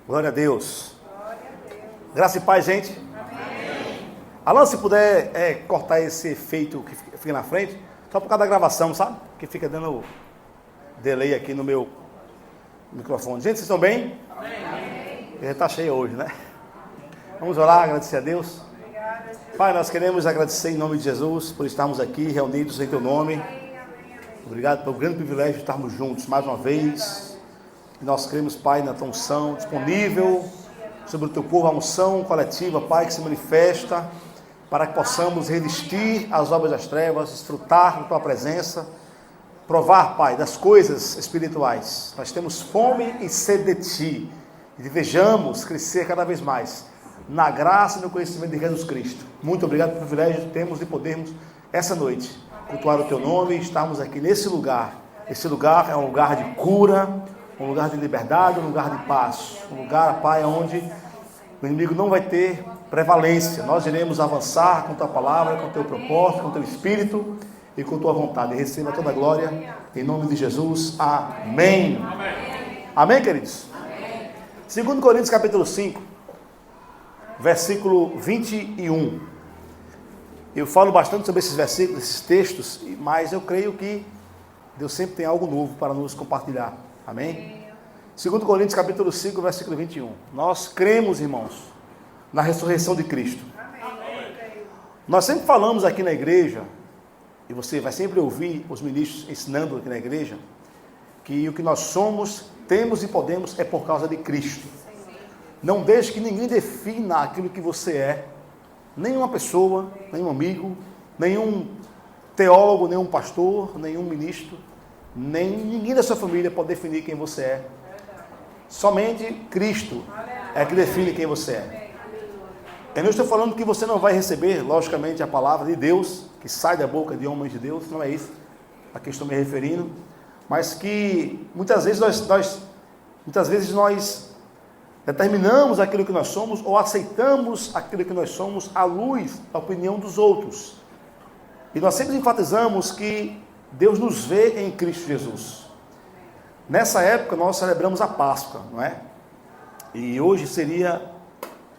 Glória a Deus. Graça e paz, gente. Alan, se puder cortar esse efeito que fica na frente, só por causa da gravação, sabe? Que fica dando delay aqui no meu microfone. Gente, vocês estão bem? Amém. Ele está cheio hoje, né? Vamos orar, agradecer a Deus. Pai, nós queremos agradecer em nome de Jesus por estarmos aqui reunidos em Teu nome. Obrigado pelo grande privilégio de estarmos juntos mais uma vez. E nós queremos, Pai, na Tua unção disponível sobre o Teu povo, a unção coletiva, Pai, que se manifesta para que possamos resistir às obras das trevas, desfrutar da Tua presença, provar, Pai, das coisas espirituais. Nós temos fome e sede de Ti e desejamos crescer cada vez mais na graça e no conhecimento de Jesus Cristo. Muito obrigado pelo privilégio que temos de podermos, essa noite, cultuar o Teu nome e estarmos aqui nesse lugar. Esse lugar é um lugar de cura, um lugar de liberdade, um lugar de paz. Um lugar, Pai, onde o inimigo não vai ter prevalência. Nós iremos avançar com Tua palavra, com Teu propósito, com Teu Espírito e com Tua vontade. Receba toda a glória, em nome de Jesus. Amém. Amém, queridos? Amém. 2 Coríntios capítulo 5, versículo 21. Eu falo bastante sobre esses versículos, esses textos, mas eu creio que Deus sempre tem algo novo para nos compartilhar. Amém? 2 Coríntios capítulo 5, versículo 21. Nós cremos, irmãos, na ressurreição de Cristo. Amém. Nós sempre falamos aqui na igreja, e você vai sempre ouvir os ministros ensinando aqui na igreja, que o que nós somos, temos e podemos é por causa de Cristo. Não deixe que ninguém defina aquilo que você é. Nenhuma pessoa, nenhum amigo, nenhum teólogo, nenhum pastor, nenhum ministro, ninguém da sua família pode definir quem você é. Somente Cristo é que define quem você é. Eu não estou falando que você não vai receber, logicamente, a palavra de Deus, que sai da boca de homens de Deus, não é isso a que estou me referindo, mas que muitas vezes nós determinamos aquilo que nós somos ou aceitamos aquilo que nós somos à luz da opinião dos outros. E nós sempre enfatizamos que Deus nos vê em Cristo Jesus. Nessa época nós celebramos a Páscoa, não é? E hoje seria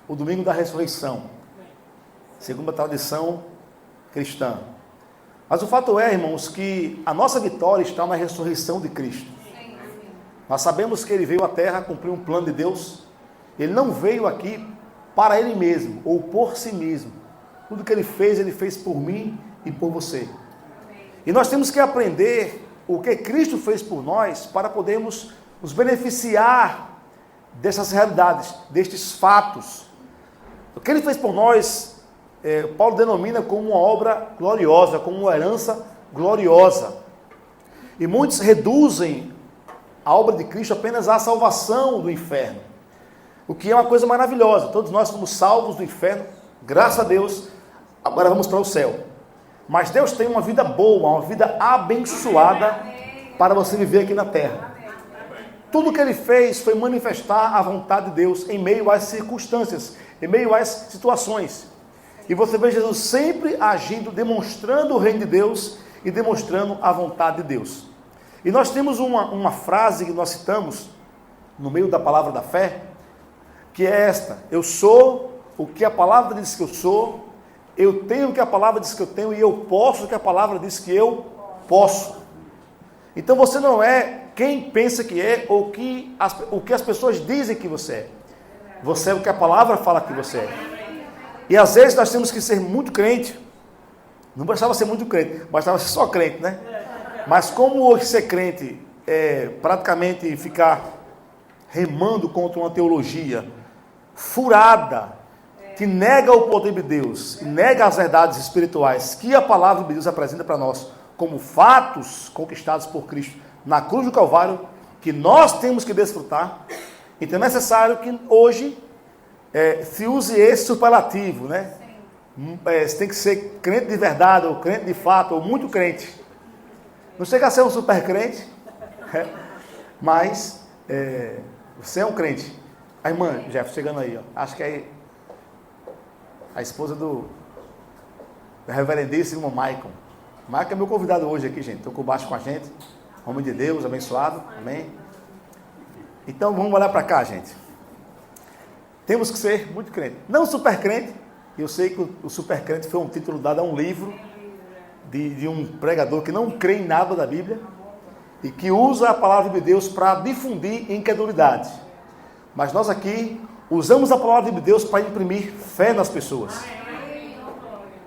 o domingo da ressurreição, segundo a tradição cristã. Mas o fato é, irmãos, que a nossa vitória está na ressurreição de Cristo. Nós sabemos que Ele veio à terra cumprir um plano de Deus. Ele não veio aqui para Ele mesmo, ou por si mesmo. Tudo que Ele fez por mim e por você. E nós temos que aprender o que Cristo fez por nós para podermos nos beneficiar dessas realidades, destes fatos. O que Ele fez por nós, Paulo denomina como uma obra gloriosa, como uma herança gloriosa. E muitos reduzem a obra de Cristo apenas à salvação do inferno. O que é uma coisa maravilhosa. Todos nós somos salvos do inferno, graças a Deus, agora vamos para o céu. Mas Deus tem uma vida boa, uma vida abençoada para você viver aqui na terra. Tudo que Ele fez foi manifestar a vontade de Deus em meio às circunstâncias, em meio às situações. E você vê Jesus sempre agindo, demonstrando o reino de Deus e demonstrando a vontade de Deus. E nós temos uma frase que nós citamos no meio da palavra da fé, que é esta: eu sou o que a palavra diz que eu sou, eu tenho o que a palavra diz que eu tenho e eu posso o que a palavra diz que eu posso. Então você não é quem pensa que é ou o que as pessoas dizem que você é. Você é o que a palavra fala que você é. E às vezes nós temos que ser muito crente. Não bastava ser muito crente, bastava ser só crente, né? Mas como hoje ser crente é praticamente ficar remando contra uma teologia furada, que nega o poder de Deus, e nega as verdades espirituais que a palavra de Deus apresenta para nós, como fatos conquistados por Cristo na cruz do Calvário, que nós temos que desfrutar. Então é necessário que hoje se use esse superlativo, né? Você tem que ser crente de verdade, ou crente de fato, ou muito crente. Não chega a ser um super crente, mas você é um crente. A irmã Jeff chegando aí, ó. Acho que é a esposa do reverendíssimo Maicon. Maicon é meu convidado hoje aqui, gente. Estou com baixo com a gente. Homem de Deus, abençoado. Amém. Então vamos olhar para cá, gente. Temos que ser muito crente. Não super crente. Eu sei que o super crente foi um título dado a um livro de um pregador que não crê em nada da Bíblia e que usa a palavra de Deus para difundir incredulidade. Mas nós aqui usamos a palavra de Deus para imprimir fé nas pessoas,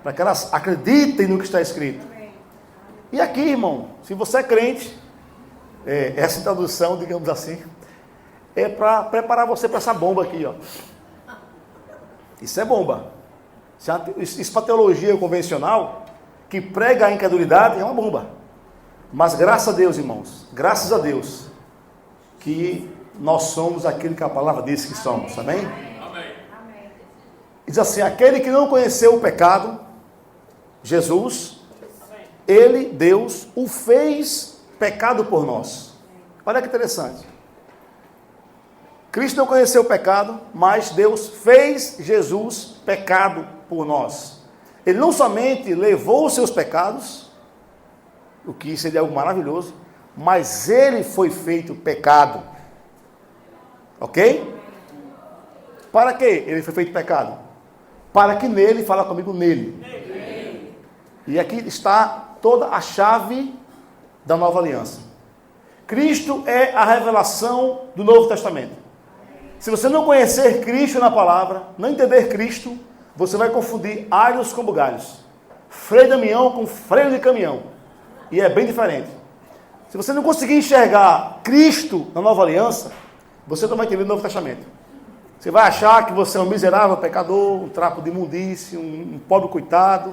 para que elas acreditem no que está escrito. E aqui, irmão, se você é crente, essa introdução, digamos assim, é para preparar você para essa bomba aqui, ó. Isso é bomba. Isso para teologia convencional, que prega a incredulidade, é uma bomba. Mas graças a Deus, irmãos, graças a Deus, que nós somos aquilo que a palavra diz que somos, amém? Amém. Diz assim, aquele que não conheceu o pecado, Jesus, ele, Deus, o fez pecado por nós. Olha que interessante. Cristo não conheceu o pecado, mas Deus fez Jesus pecado por nós. Ele não somente levou os seus pecados, o que seria algo maravilhoso, mas ele foi feito pecado. Ok? Para que ele foi feito pecado? Para que nele, fala comigo, nele. E aqui está toda a chave da nova aliança. Cristo é a revelação do Novo Testamento. Se você não conhecer Cristo na palavra, não entender Cristo, você vai confundir alhos com bugalhos, freio de caminhão com freio de caminhão. E é bem diferente. Se você não conseguir enxergar Cristo na nova aliança, você não vai entender o Novo Testamento. Você vai achar que você é um miserável pecador, um trapo de imundície, um pobre coitado,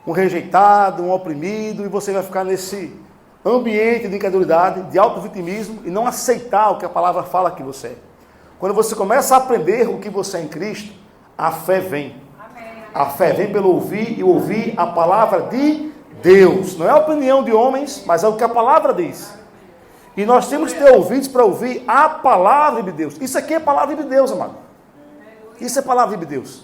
um rejeitado, um oprimido, e você vai ficar nesse ambiente de incredulidade, de auto-vitimismo, e não aceitar o que a palavra fala que você é. Quando você começa a aprender o que você é em Cristo, a fé vem. A fé vem pelo ouvir, e ouvir a palavra de Deus. Não é a opinião de homens, mas é o que a palavra diz. E nós temos que ter ouvidos para ouvir a palavra de Deus. Isso aqui é palavra de Deus, amado. Isso é palavra de Deus.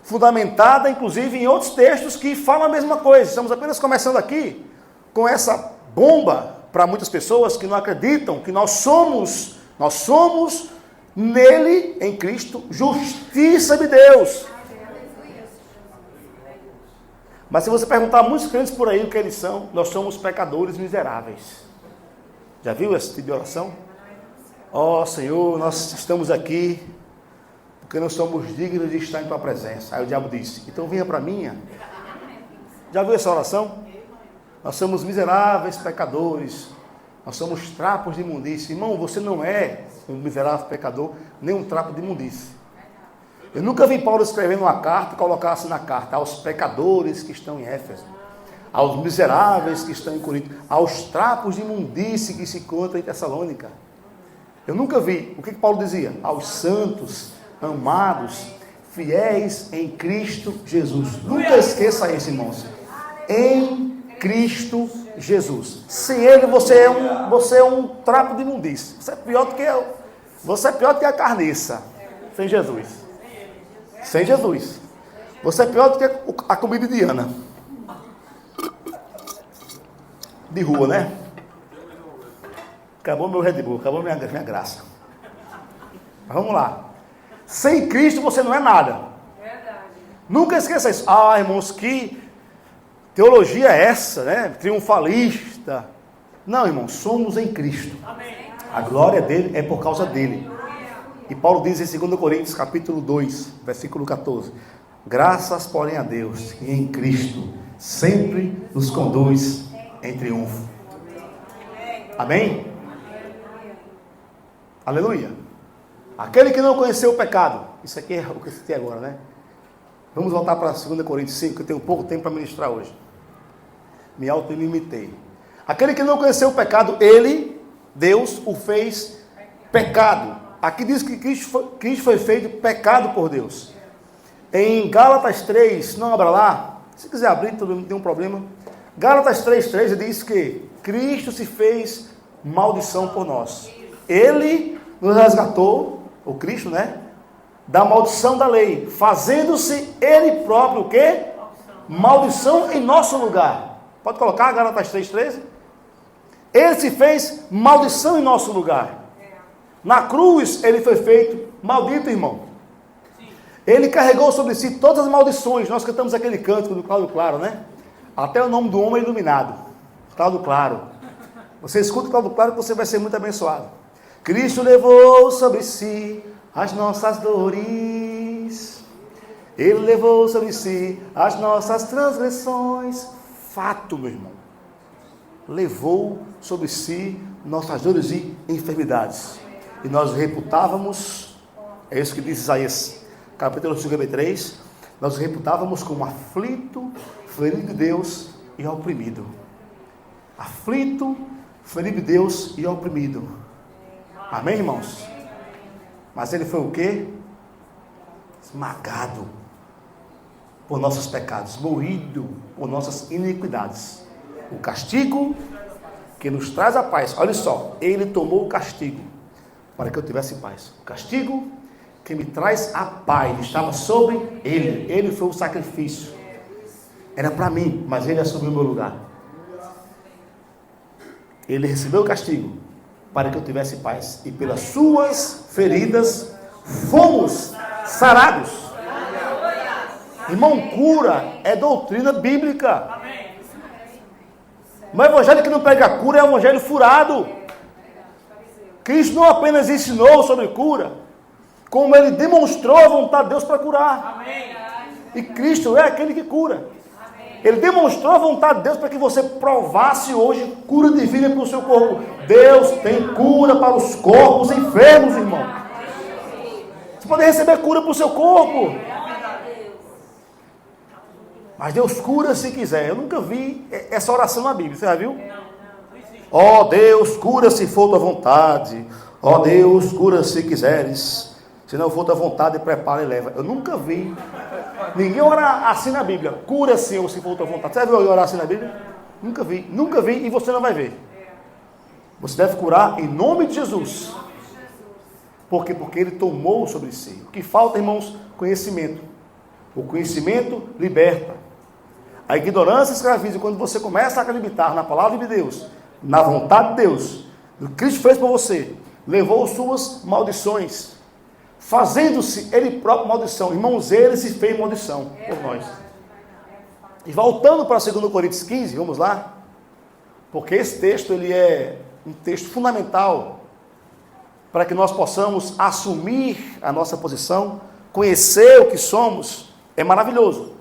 Fundamentada, inclusive, em outros textos que falam a mesma coisa. Estamos apenas começando aqui com essa bomba para muitas pessoas que não acreditam que nós somos nele, em Cristo, justiça de Deus. Mas se você perguntar a muitos crentes por aí o que eles são, nós somos pecadores miseráveis. Já viu esse tipo de oração? Ó Senhor, nós estamos aqui porque não somos dignos de estar em tua presença. Aí o diabo disse, então venha para mim. Já viu essa oração? Nós somos miseráveis pecadores. Nós somos trapos de imundície. Irmão, você não é um miserável pecador, nem um trapo de imundície. Eu nunca vi Paulo escrevendo uma carta e colocar assim na carta, aos pecadores que estão em Éfeso, aos miseráveis que estão em Corinto, aos trapos de imundície que se encontram em Tessalônica. Eu nunca vi. O que Paulo dizia? Aos santos, amados, fiéis em Cristo Jesus. Nunca esqueça isso, irmãos. Em Cristo Jesus. Sem ele você é um trapo de imundície. Você é pior do que a carniça. Sem Jesus. Sem Jesus. Você é pior do que a comida indiana. De rua, né? Acabou meu Red Bull, acabou minha graça. Mas vamos lá. Sem Cristo você não é nada. Verdade. Nunca esqueça isso. Ah, irmãos, que teologia é essa, né? Triunfalista. Não, irmãos, somos em Cristo. Amém. A glória dele é por causa dele. E Paulo diz em 2 Coríntios, capítulo 2, versículo 14. Graças, porém, a Deus, que em Cristo sempre nos conduz em triunfo. Amém? Aleluia. Aquele que não conheceu o pecado. Isso aqui é o que eu citei agora, né? Vamos voltar para 2 Coríntios 5, que eu tenho pouco tempo para ministrar hoje. Me autolimitei. Aquele que não conheceu o pecado, ele, Deus, o fez pecado. Aqui diz que Cristo foi feito pecado por Deus. Em Gálatas 3, não abra lá. Se quiser abrir, não tem um problema. Gálatas 3:3 diz que Cristo se fez maldição por nós. Ele nos resgatou, o Cristo, né? Da maldição da lei, fazendo-se ele próprio o quê? Maldição em nosso lugar. Pode colocar Gálatas 3:13? Ele se fez maldição em nosso lugar. Na cruz ele foi feito maldito, irmão. Ele carregou sobre si todas as maldições. Nós cantamos aquele cântico do Cláudio Claro, né? Até o nome do homem iluminado. Cláudio Claro. Você escuta o Cláudio Claro que você vai ser muito abençoado. Cristo levou sobre si as nossas dores. Ele levou sobre si as nossas transgressões. Fato, meu irmão. Levou sobre si nossas dores e enfermidades. E nós reputávamos, é isso que diz Isaías, capítulo 53, nós reputávamos como aflito, ferido de Deus e oprimido. Aflito, ferido de Deus e oprimido. Amém, irmãos? Mas ele foi o quê? Esmagado por nossos pecados, moído por nossas iniquidades. O castigo que nos traz a paz, olha só, ele tomou o castigo para que eu tivesse paz. O castigo que me traz a paz estava sobre ele. Ele foi o sacrifício. Era para mim, mas ele assumiu o meu lugar. Ele recebeu o castigo para que eu tivesse paz. E pelas suas feridas fomos sarados. Irmão, cura é doutrina bíblica. Mas o evangelho que não prega a cura é um evangelho furado. Cristo não apenas ensinou sobre cura, como ele demonstrou a vontade de Deus para curar. E Cristo é aquele que cura. Ele demonstrou a vontade de Deus para que você provasse hoje cura divina para o seu corpo. Deus tem cura para os corpos enfermos, irmão. Você pode receber cura para o seu corpo. Mas Deus cura se quiser. Eu nunca vi essa oração na Bíblia. Você já viu? Ó Deus, cura se for tua vontade. Ó Deus, cura se quiseres. Se não for tua vontade, prepara e leva. Eu nunca vi ninguém orar assim na Bíblia. Cura, Senhor, se for tua vontade. Você já viu alguém orar assim na Bíblia? Nunca vi. Nunca vi e você não vai ver. Você deve curar em nome de Jesus. Por quê? Porque ele tomou sobre si. O que falta, irmãos? Conhecimento. O conhecimento liberta. A ignorância escraviza. Quando você começa a acreditar na palavra de Deus, na vontade de Deus, o que Cristo fez por você, levou suas maldições, fazendo-se ele próprio maldição. Irmãos, ele se fez maldição por nós. E voltando para 2 Coríntios 15, vamos lá, porque esse texto ele é um texto fundamental para que nós possamos assumir a nossa posição, conhecer o que somos, é maravilhoso.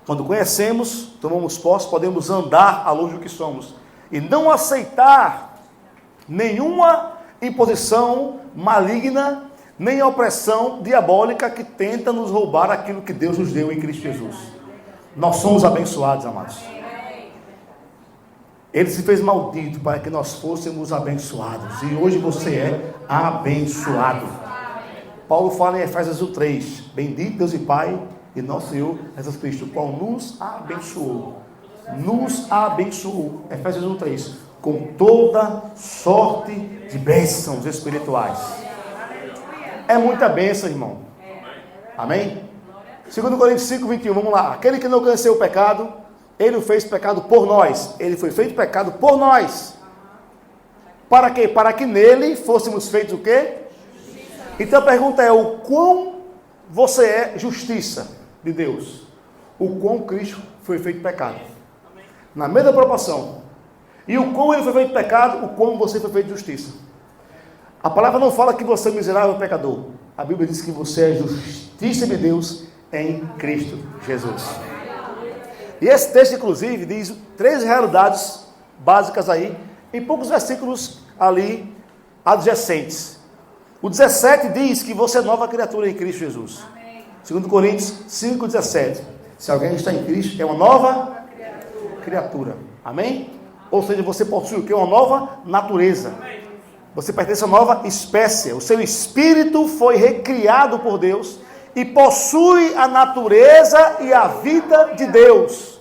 Quando conhecemos, tomamos posse, podemos andar à luz do que somos e não aceitar nenhuma imposição maligna, nem opressão diabólica que tenta nos roubar aquilo que Deus nos deu em Cristo Jesus. Nós somos abençoados, amados. Ele se fez maldito para que nós fôssemos abençoados. E hoje você é abençoado. Paulo fala em Efésios 3. Bendito Deus e Pai e nosso Senhor Jesus Cristo, o qual nos abençoou. Nos abençoou. Efésios 3. Com toda sorte de bênçãos espirituais. É muita bênção, irmão. Amém? 2 Coríntios 5, 21, vamos lá. Aquele que não conheceu o pecado, ele o fez pecado por nós. Ele foi feito pecado por nós. Para quê? Para que nele fôssemos feitos o quê? Então a pergunta é, o quão você é justiça de Deus? O quão Cristo foi feito pecado? Na mesma proporção. E o quão ele foi feito pecado, o quão você foi feito justiça. A palavra não fala que você é miserável pecador. A Bíblia diz que você é justiça de Deus em Cristo Jesus. E esse texto, inclusive, diz 3 realidades básicas aí, em poucos versículos ali adjacentes. O 17 diz que você é nova criatura em Cristo Jesus. 2 Coríntios 5, 17. Se alguém está em Cristo, é uma nova criatura. Amém? Ou seja, você possui o que? Uma nova natureza. Você pertence a uma nova espécie. O seu espírito foi recriado por Deus e possui a natureza e a vida de Deus.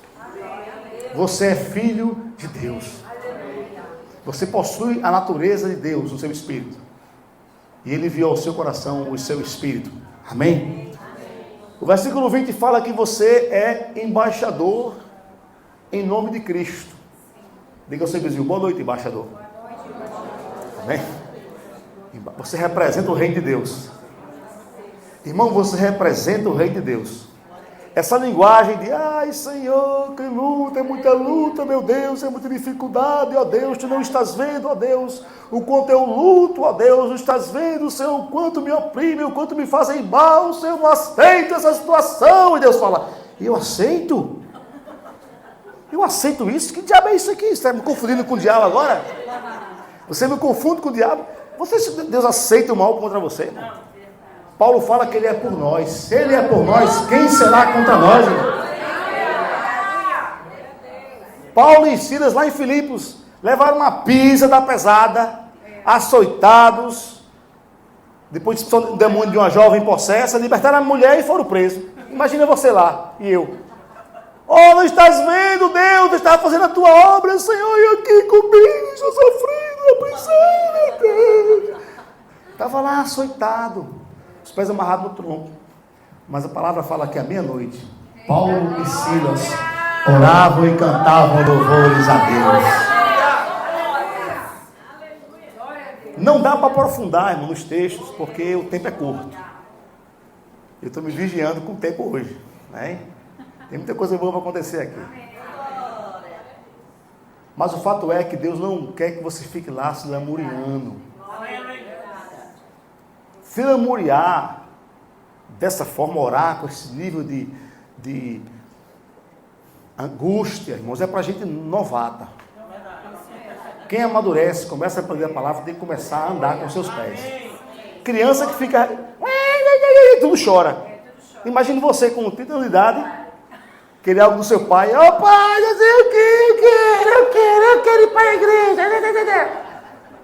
Você é filho de Deus. Você possui a natureza de Deus no seu espírito. E ele enviou ao seu coração o seu espírito. Amém? O versículo 20 fala que você é embaixador em nome de Cristo. Diga ao seu vizinho, boa noite, embaixador. Amém? Você representa o reino de Deus. Irmão, você representa o Rei de Deus. Essa linguagem de, ai Senhor, que luta, é muita luta, meu Deus, é muita dificuldade, ó Deus, tu não estás vendo, ó Deus, o quanto eu luto, ó Deus, não estás vendo, Senhor, o quanto me oprime, o quanto me fazem mal, Senhor, não aceito essa situação. E Deus fala, eu aceito? Eu aceito isso? Que diabo é isso aqui? Você está me confundindo com o diabo agora? Você me confunde com o diabo? Deus aceita o mal contra você, irmão? Paulo fala que ele é por nós. Se ele é por nós, quem será contra nós, irmão? Paulo e Silas, lá em Filipos, levaram uma pisa da pesada, açoitados, depois de um demônio de uma jovem possessa, libertaram a mulher e foram presos. Imagina você lá, e eu. Oh, não estás vendo, Deus, estava fazendo a tua obra, Senhor, e aqui comigo, estou sofrendo a prisão, meu Deus. Estava lá açoitado, os pés amarrados no tronco. Mas a palavra fala que à meia-noite, Paulo e Silas oravam e cantavam louvores a Deus. Não dá para aprofundar, irmão, nos textos, porque o tempo é curto. Eu estou me vigiando com o tempo hoje, né? Tem muita coisa boa para acontecer aqui. Mas o fato é que Deus não quer que você fique lá se lamuriando. Se lamuriar dessa forma, orar com esse nível de angústia, irmãos, é para gente novata. Quem amadurece, começa a aprender a palavra, tem que começar a andar com seus pés. Criança que fica, tudo chora. Imagine você com 30 anos de idade, querer algo do seu pai. Ô pai, eu sei o que, eu quero ir para a igreja.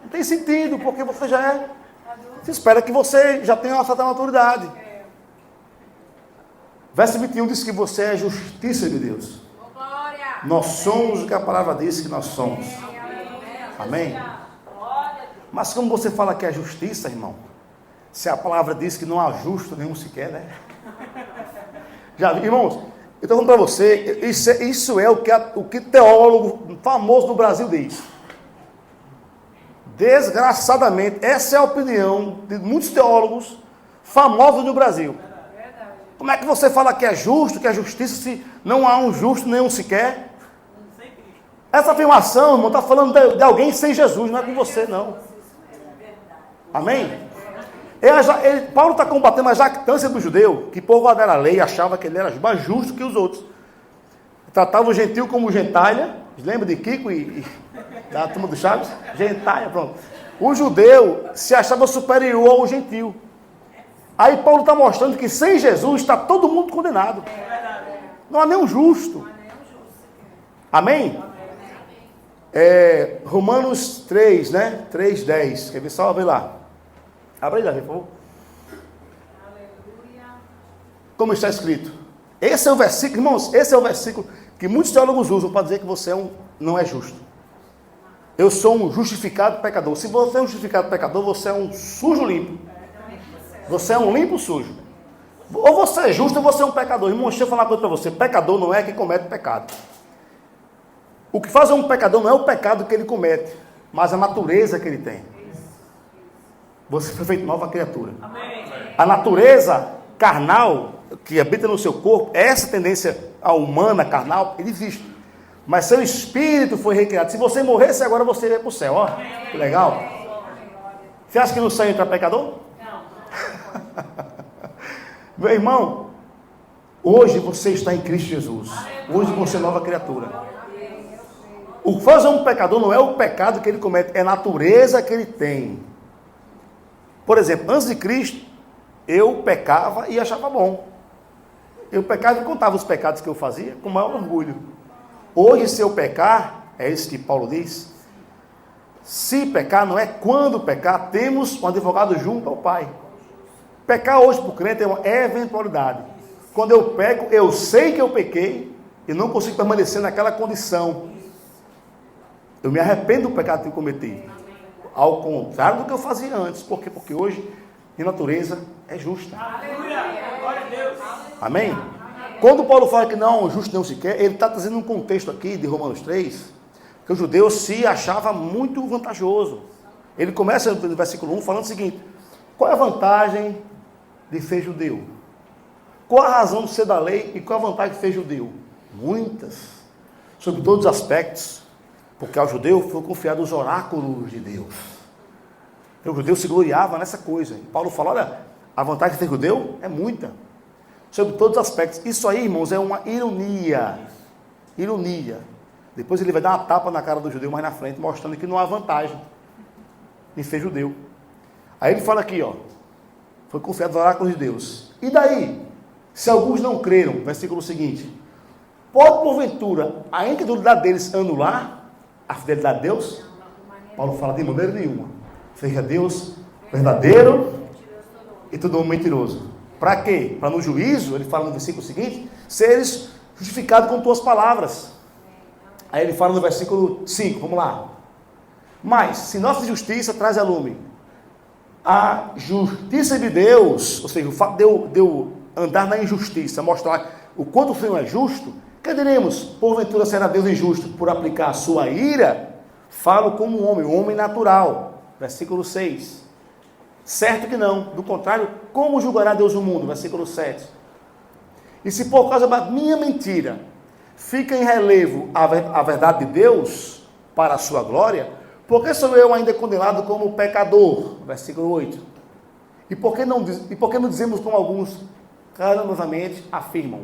Não tem sentido, porque você já é. Você espera que você já tenha uma certa maturidade. Verso 21 diz que você é a justiça de Deus. Nós somos o que a palavra diz que nós somos. Amém? Mas como você fala que é justiça, irmão? Se a palavra diz que não há justo nenhum sequer, né? Já, irmãos, eu estou falando para você, isso é o que teólogo famoso no Brasil diz. Desgraçadamente, essa é a opinião de muitos teólogos famosos no Brasil. Como é que você fala que é justo, que é justiça, se não há um justo nenhum sequer? Essa afirmação, irmão, está falando de alguém sem Jesus, não é com você, não. Amém? Paulo está combatendo a jactância do judeu, que por guardar a lei achava que ele era mais justo que os outros. Tratava o gentil como gentalha. Lembra de Kiko e da turma do Chaves? Gentalha, pronto. O judeu se achava superior ao gentil. Aí Paulo está mostrando que sem Jesus está todo mundo condenado. Não há nenhum justo. Amém? Romanos 3, né? 3:10. Quer ver só? Abre lá. Abre lá, por favor. Como está escrito? Esse é o versículo, irmãos, esse é o versículo que muitos teólogos usam para dizer que você não é justo. Eu sou um justificado pecador. Se você é um justificado pecador, você é um sujo limpo. Você é um limpo sujo. Ou você é justo ou você é um pecador. Irmão, deixa eu falar uma coisa para você. Pecador não é quem comete pecado. O que faz um pecador não é o pecado que ele comete, mas a natureza que ele tem. Você foi feito nova criatura. A natureza carnal que habita no seu corpo, essa tendência humana, carnal, ele existe. Mas seu espírito foi recriado. Se você morresse agora, você ia para o céu. Ó, que legal. Você acha que no céu entra pecador? Não. Meu irmão, hoje você está em Cristo Jesus. Hoje você é nova criatura. O que faz um pecador não é o pecado que ele comete, é a natureza que ele tem. Por exemplo, antes de Cristo, eu pecava e achava bom. Eu pecava e contava os pecados que eu fazia com o maior orgulho. Hoje, se eu pecar, é isso que Paulo diz, se pecar não é quando pecar, temos um advogado junto ao Pai. Pecar hoje para o crente é uma eventualidade. Quando eu peco, eu sei que eu pequei e não consigo permanecer naquela condição. Eu me arrependo do pecado que eu cometi. Ao contrário do que eu fazia antes. Por quê? Porque hoje, minha natureza é justa. Amém? Quando Paulo fala que não, justo não se quer, ele está trazendo um contexto aqui de Romanos 3, que o judeu se achava muito vantajoso. Ele começa no versículo 1 falando o seguinte: qual é a vantagem de ser judeu? Qual a razão de ser da lei e qual a vantagem de ser judeu? Muitas. Sobre todos os aspectos. Porque ao judeu foi confiado os oráculos de Deus. Então, o judeu se gloriava nessa coisa. E Paulo fala, olha, a vantagem de ser judeu é muita. Sobre todos os aspectos. Isso aí, irmãos, é uma ironia. Ironia. Depois ele vai dar uma tapa na cara do judeu mais na frente, mostrando que não há vantagem em ser judeu. Aí ele fala aqui, ó, foi confiado os oráculos de Deus. E daí? Se alguns não creram, versículo seguinte, pode porventura a incredulidade deles anular a fidelidade de Deus? Paulo fala de maneira nenhuma. Seja Deus verdadeiro e todo homem mentiroso. Para quê? Para no juízo, ele fala no versículo seguinte, seres justificados com tuas palavras. Aí ele fala no versículo 5, vamos lá. Mas, se nossa justiça traz a lume a justiça de Deus, ou seja, o fato de eu andar na injustiça, mostrar o quanto o Senhor é justo, que diremos, porventura será Deus injusto por aplicar a sua ira? Falo como um homem natural. Versículo 6. Certo que não, do contrário, como julgará Deus o mundo? Versículo 7. E se por causa da minha mentira fica em relevo a verdade de Deus para a sua glória, por que sou eu ainda condenado como pecador? Versículo 8. E por que não dizemos como alguns carinhosamente afirmam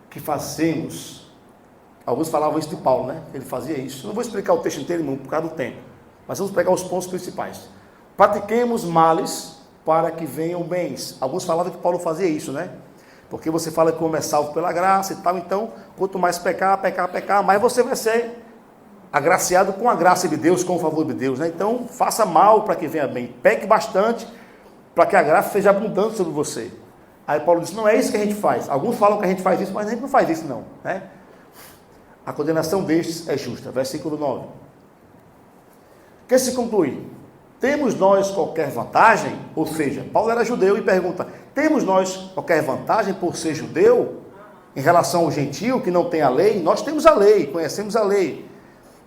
que fazemos? Alguns falavam isso de Paulo, né? Ele fazia isso. Não vou explicar o texto inteiro, irmão, por causa do tempo. Mas vamos pegar os pontos principais. Pratiquemos males para que venham bens. Alguns falavam que Paulo fazia isso, né? Porque você fala que o homem é salvo pela graça e tal, então, quanto mais pecar, mais você vai ser agraciado com a graça de Deus, com o favor de Deus, né? Então, faça mal para que venha bem. Peque bastante para que a graça seja abundante sobre você. Aí Paulo diz, não é isso que a gente faz. Alguns falam que a gente faz isso, mas a gente não faz isso não, né? A condenação destes é justa. Versículo 9. Que se conclui? Temos nós qualquer vantagem? Ou seja, Paulo era judeu e pergunta, temos nós qualquer vantagem por ser judeu? Em relação ao gentio que não tem a lei? Nós temos a lei, conhecemos a lei.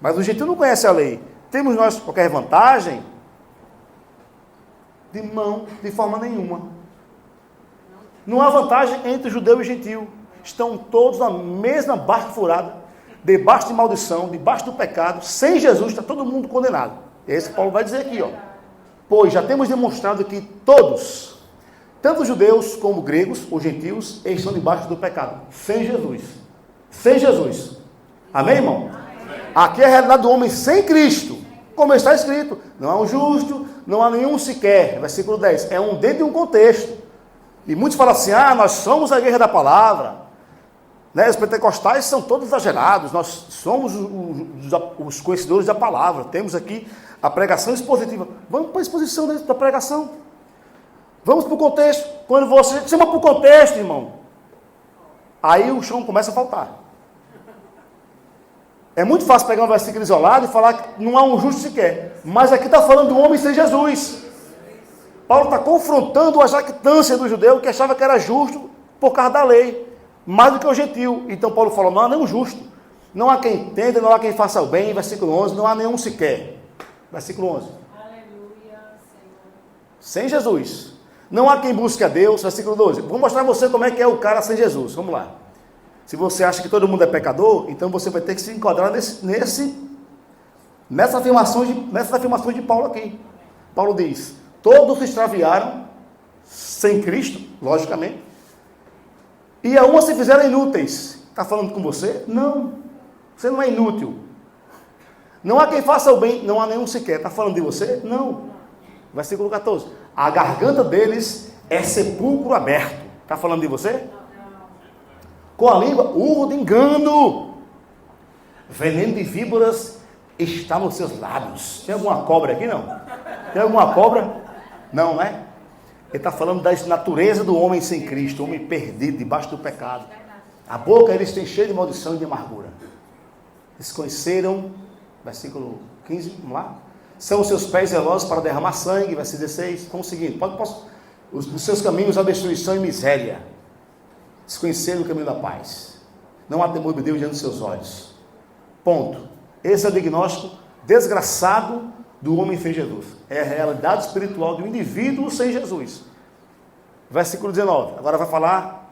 Mas o gentio não conhece a lei. Temos nós qualquer vantagem? De forma nenhuma. Não há vantagem entre judeu e gentio. Estão todos na mesma barca furada, debaixo de maldição, debaixo do pecado. Sem Jesus está todo mundo condenado. Esse Paulo vai dizer aqui, ó. Pois já temos demonstrado que todos, tanto judeus como gregos ou gentios, estão debaixo do pecado. Sem Jesus. Sem Jesus. Amém, irmão? Aqui é a realidade do homem sem Cristo. Como está escrito, não há um justo, não há nenhum sequer. Versículo 10. É um dentro de um contexto. E muitos falam assim, nós somos a igreja da palavra. Né? Os pentecostais são todos exagerados. Nós somos os conhecedores da palavra. Temos aqui a pregação expositiva. Vamos para a exposição da pregação. Vamos para o contexto. Quando você chama para o contexto, irmão, aí o chão começa a faltar. É muito fácil pegar um versículo isolado e falar que não há um justo sequer. Mas aqui está falando do homem sem Jesus. Paulo está confrontando a jactância do judeu que achava que era justo por causa da lei, mais do que o gentil. Então Paulo falou, não há nenhum justo. Não há quem entenda, não há quem faça o bem. Versículo 11, não há nenhum sequer. Versículo 11. Aleluia, Senhor. Sem Jesus. Não há quem busque a Deus. Versículo 12. Vou mostrar a você como é que é o cara sem Jesus. Vamos lá. Se você acha que todo mundo é pecador, então você vai ter que se enquadrar nessa afirmação de Paulo aqui. Paulo diz, todos se extraviaram sem Cristo, logicamente, e a uma se fizeram inúteis. Está falando com você? Não, você não é inútil. Não há quem faça o bem, não há nenhum sequer. Está falando de você? Não. Versículo 14. A garganta deles é sepulcro aberto. Está falando de você? Com a língua, urro de engano. Veneno de víboras está nos seus lábios. Tem alguma cobra aqui, não? Tem alguma cobra? Não, né? Ele está falando da natureza do homem sem Cristo, homem perdido, debaixo do pecado. A boca eles têm cheia de maldição e de amargura. Eles conheceram, versículo 15, vamos lá. São os seus pés zelosos para derramar sangue, versículo 16. Vamos seguindo. Os seus caminhos a destruição e miséria. Desconheceram o caminho da paz. Não há temor de Deus diante dos seus olhos. Ponto. Esse é o diagnóstico desgraçado do homem sem Jesus. É a realidade espiritual do indivíduo sem Jesus. Versículo 19. Agora vai falar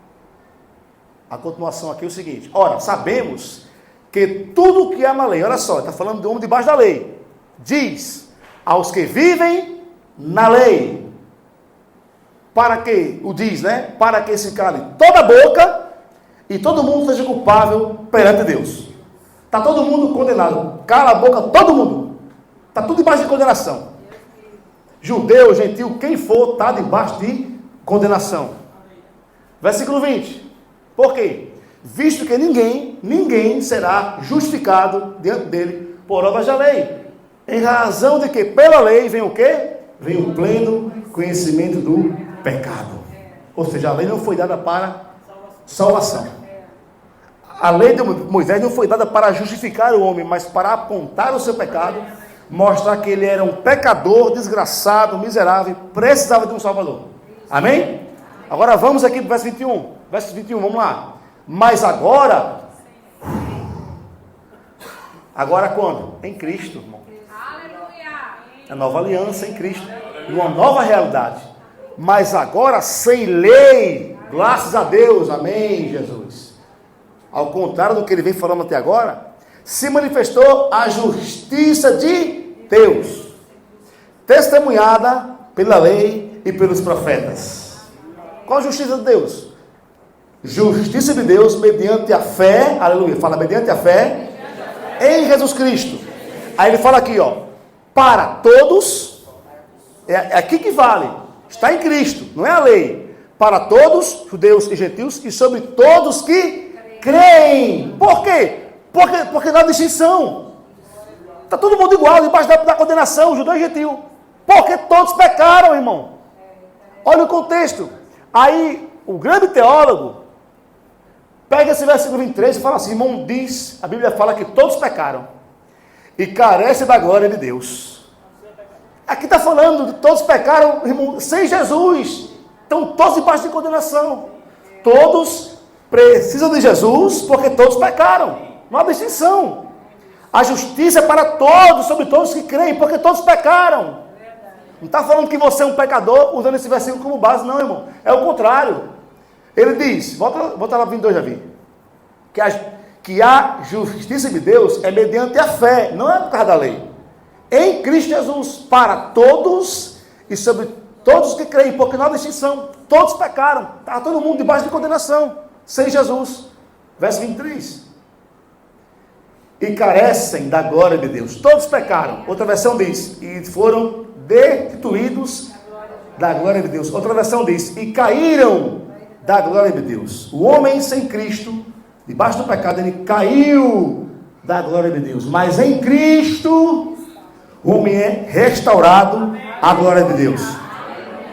a continuação aqui, o seguinte. Ora, sabemos que tudo que há na lei, olha só, está falando de homem debaixo da lei, diz aos que vivem na lei, para que, o diz, né? Para que se cale toda a boca e todo mundo seja culpável perante Deus. Está todo mundo condenado. Cala a boca todo mundo. Está tudo debaixo de condenação. Judeu, gentil, quem for, está debaixo de condenação. Versículo 20. Por quê? Visto que ninguém será justificado diante dele por obras da lei. Em razão de que pela lei vem o quê? Vem o pleno conhecimento do pecado. Ou seja, a lei não foi dada para salvação. A lei de Moisés não foi dada para justificar o homem, mas para apontar o seu pecado, mostrar que ele era um pecador, desgraçado, miserável, precisava de um salvador. Amém? Agora vamos aqui para o verso 21. Verso 21, vamos lá. Mas agora quando? Em Cristo, irmão. A nova aliança em Cristo. Uma nova realidade. Mas agora sem lei. Graças a Deus. Amém, Jesus. Ao contrário do que ele vem falando até agora, se manifestou a justiça de Deus, testemunhada pela lei e pelos profetas. Qual a justiça de Deus? Justiça de Deus mediante a fé, aleluia, fala mediante a fé em Jesus Cristo. Aí ele fala aqui, ó, para todos, é aqui que vale, está em Cristo, não é a lei, para todos, judeus e gentios, e sobre todos que creem. Por quê? Porque não há distinção. Está todo mundo igual, debaixo da condenação, judeu e gentil. Porque todos pecaram, irmão. Olha o contexto. Aí, o grande teólogo pega esse versículo 23 e fala assim, irmão, a Bíblia fala que todos pecaram e carecem da glória de Deus. Aqui está falando de todos pecaram, irmão, sem Jesus. Estão todos debaixo de condenação. Todos precisam de Jesus porque todos pecaram. Não há distinção. A justiça é para todos, sobre todos que creem, porque todos pecaram. Não está falando que você é um pecador usando esse versículo como base, não, irmão. É o contrário. Ele diz, volta lá 22, já vi. Que a justiça de Deus é mediante a fé, não é por causa da lei. Em Cristo Jesus, para todos e sobre todos que creem, porque não há distinção. Todos pecaram. Está todo mundo debaixo de condenação. Sem Jesus. Verso 23. E carecem da glória de Deus. Todos pecaram. Outra versão diz, e foram destituídos da glória de Deus. Outra versão diz, e caíram da glória de Deus. O homem sem Cristo, debaixo do pecado, ele caiu da glória de Deus. Mas em Cristo, o homem é restaurado à glória de Deus.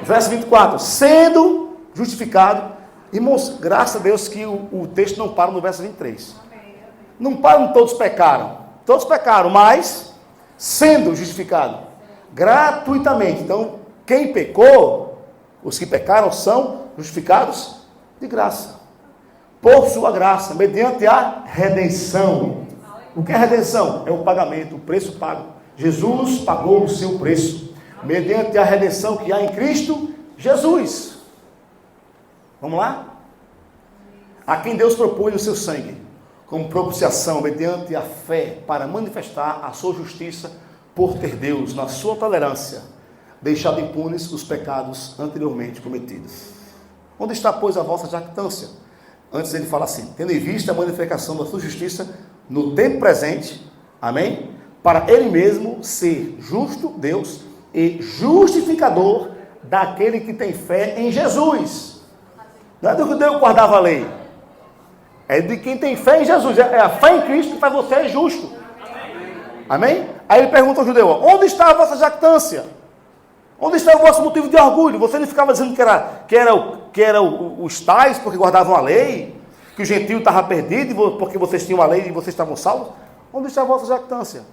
Verso 24, sendo justificado. Irmãos, graças a Deus que o texto não para no verso 23. Não param, todos pecaram. Todos pecaram, mas sendo justificado gratuitamente. Então, quem pecou, os que pecaram são justificados de graça. Por sua graça, mediante a redenção. O que é redenção? É o pagamento, o preço pago. Jesus pagou o seu preço. Mediante a redenção que há em Cristo Jesus. Vamos lá? A quem Deus propôs o seu sangue como propiciação mediante a fé para manifestar a sua justiça por ter Deus, na sua tolerância, deixado impunes os pecados anteriormente cometidos. Onde está, pois, a vossa jactância? Antes ele fala assim, tendo em vista a manifestação da sua justiça no tempo presente, amém? Para ele mesmo ser justo Deus e justificador daquele que tem fé em Jesus. Não é do que Deus guardava a lei. É de quem tem fé em Jesus. É a fé em Cristo que faz você justo. Amém? Aí ele pergunta ao judeu, onde está a vossa jactância? Onde está o vosso motivo de orgulho? Você não ficava dizendo que era os tais porque guardavam a lei, que o gentio estava perdido porque vocês tinham a lei e vocês estavam salvos? Onde está a vossa jactância?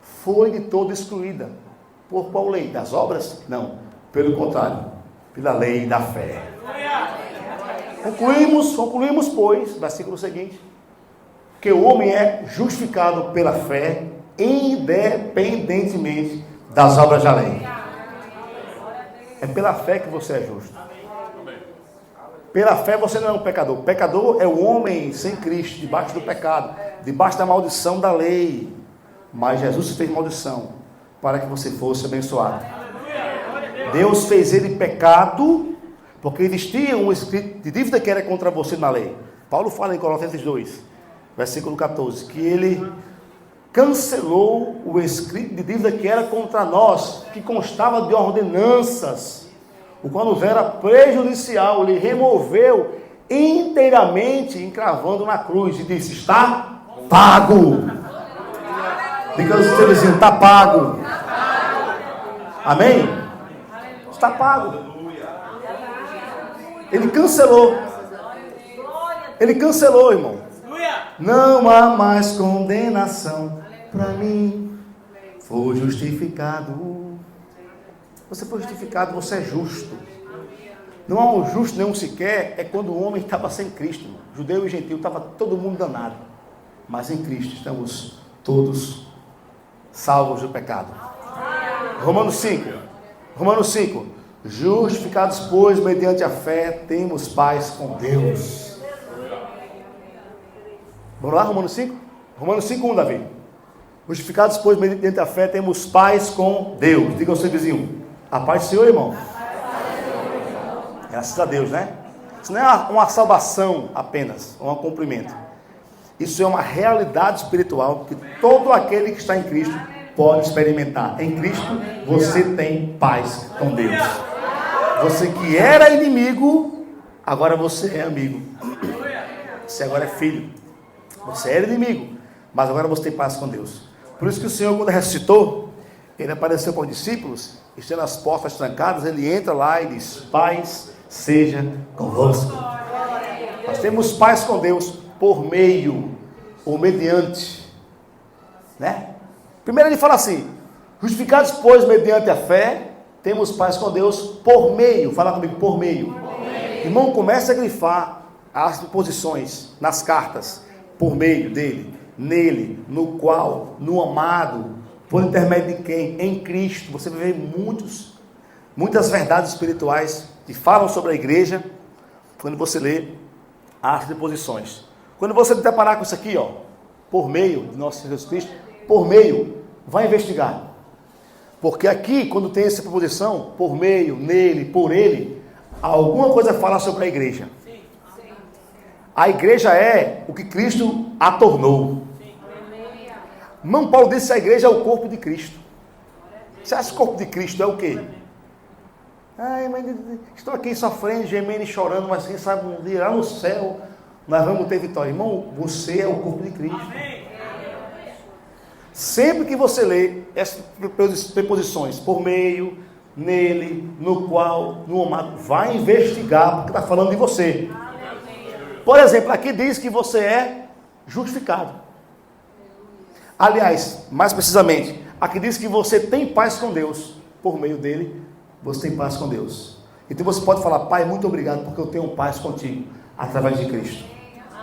Foi de todo excluída. Por qual lei? Das obras? Não. Pelo contrário, pela lei da fé. Concluímos, pois, versículo seguinte, que o homem é justificado pela fé, independentemente das obras da lei. É pela fé que você é justo. Pela fé você não é um pecador. Pecador é o homem sem Cristo, debaixo do pecado, debaixo da maldição da lei. Mas Jesus fez maldição para que você fosse abençoado. Deus fez ele pecado, porque existia um escrito de dívida que era contra você na lei. Paulo fala em Colossenses 2, versículo 14, que ele cancelou o escrito de dívida que era contra nós, que constava de ordenanças, o qual nos era prejudicial. Ele removeu inteiramente, encravando na cruz, e disse: está pago. Diga ao seu vizinho: está pago. Amém? Está pago. Ele cancelou. Ele cancelou, irmão. Não há mais condenação para mim. Foi justificado. Você foi justificado, você é justo. Não há um justo nenhum sequer, é quando o homem estava sem Cristo, irmão. Judeu e gentil, estava todo mundo danado. Mas em Cristo estamos todos salvos do pecado. Romanos 5. Justificados, pois, mediante a fé, temos paz com Deus. Vamos lá, Romanos 5? Romanos 5:1, Davi. Justificados, pois, mediante a fé, temos paz com Deus. Diga ao seu vizinho: a paz do Senhor, irmão. Graças a Deus, né? Isso não é uma salvação apenas, um cumprimento. Isso é uma realidade espiritual que todo aquele que está em Cristo pode experimentar. Em Cristo você tem paz com Deus. Você que era inimigo, agora você é amigo. Você agora é filho. Você era inimigo, mas agora você tem paz com Deus. Por isso que o Senhor, quando ressuscitou, ele apareceu para os discípulos, estando as portas trancadas, ele entra lá e diz: paz seja convosco. Nós temos paz com Deus por meio ou mediante, né? Primeiro ele fala assim: justificados, pois, mediante a fé, temos paz com Deus por meio. Fala comigo: por meio. Irmão, começa a grifar as posições nas cartas. Por meio dele, nele, no qual, no amado, por intermédio de quem? Em Cristo. Você vai ver muitas verdades espirituais que falam sobre a igreja quando você lê as preposições. Quando você se deparar com isso aqui, ó, por meio de nosso Jesus Cristo, por meio, vai investigar. Porque aqui, quando tem essa preposição, por meio, nele, por ele, alguma coisa fala sobre a igreja. A igreja é o que Cristo a tornou. Irmão Paulo disse que a igreja é o corpo de Cristo. Você acha que o corpo de Cristo é o quê? Ai, mas estou aqui sofrendo, gemendo e chorando, mas quem sabe um dia lá no céu nós vamos ter vitória. Irmão, você é o corpo de Cristo. Sempre que você lê essas preposições, por meio, nele, no qual, no amado, vai investigar, porque está falando de você. Por exemplo, aqui diz que você é justificado. Aliás, mais precisamente, aqui diz que você tem paz com Deus. Por meio dele, você tem paz com Deus. Então você pode falar: Pai, muito obrigado, porque eu tenho paz contigo, através de Cristo.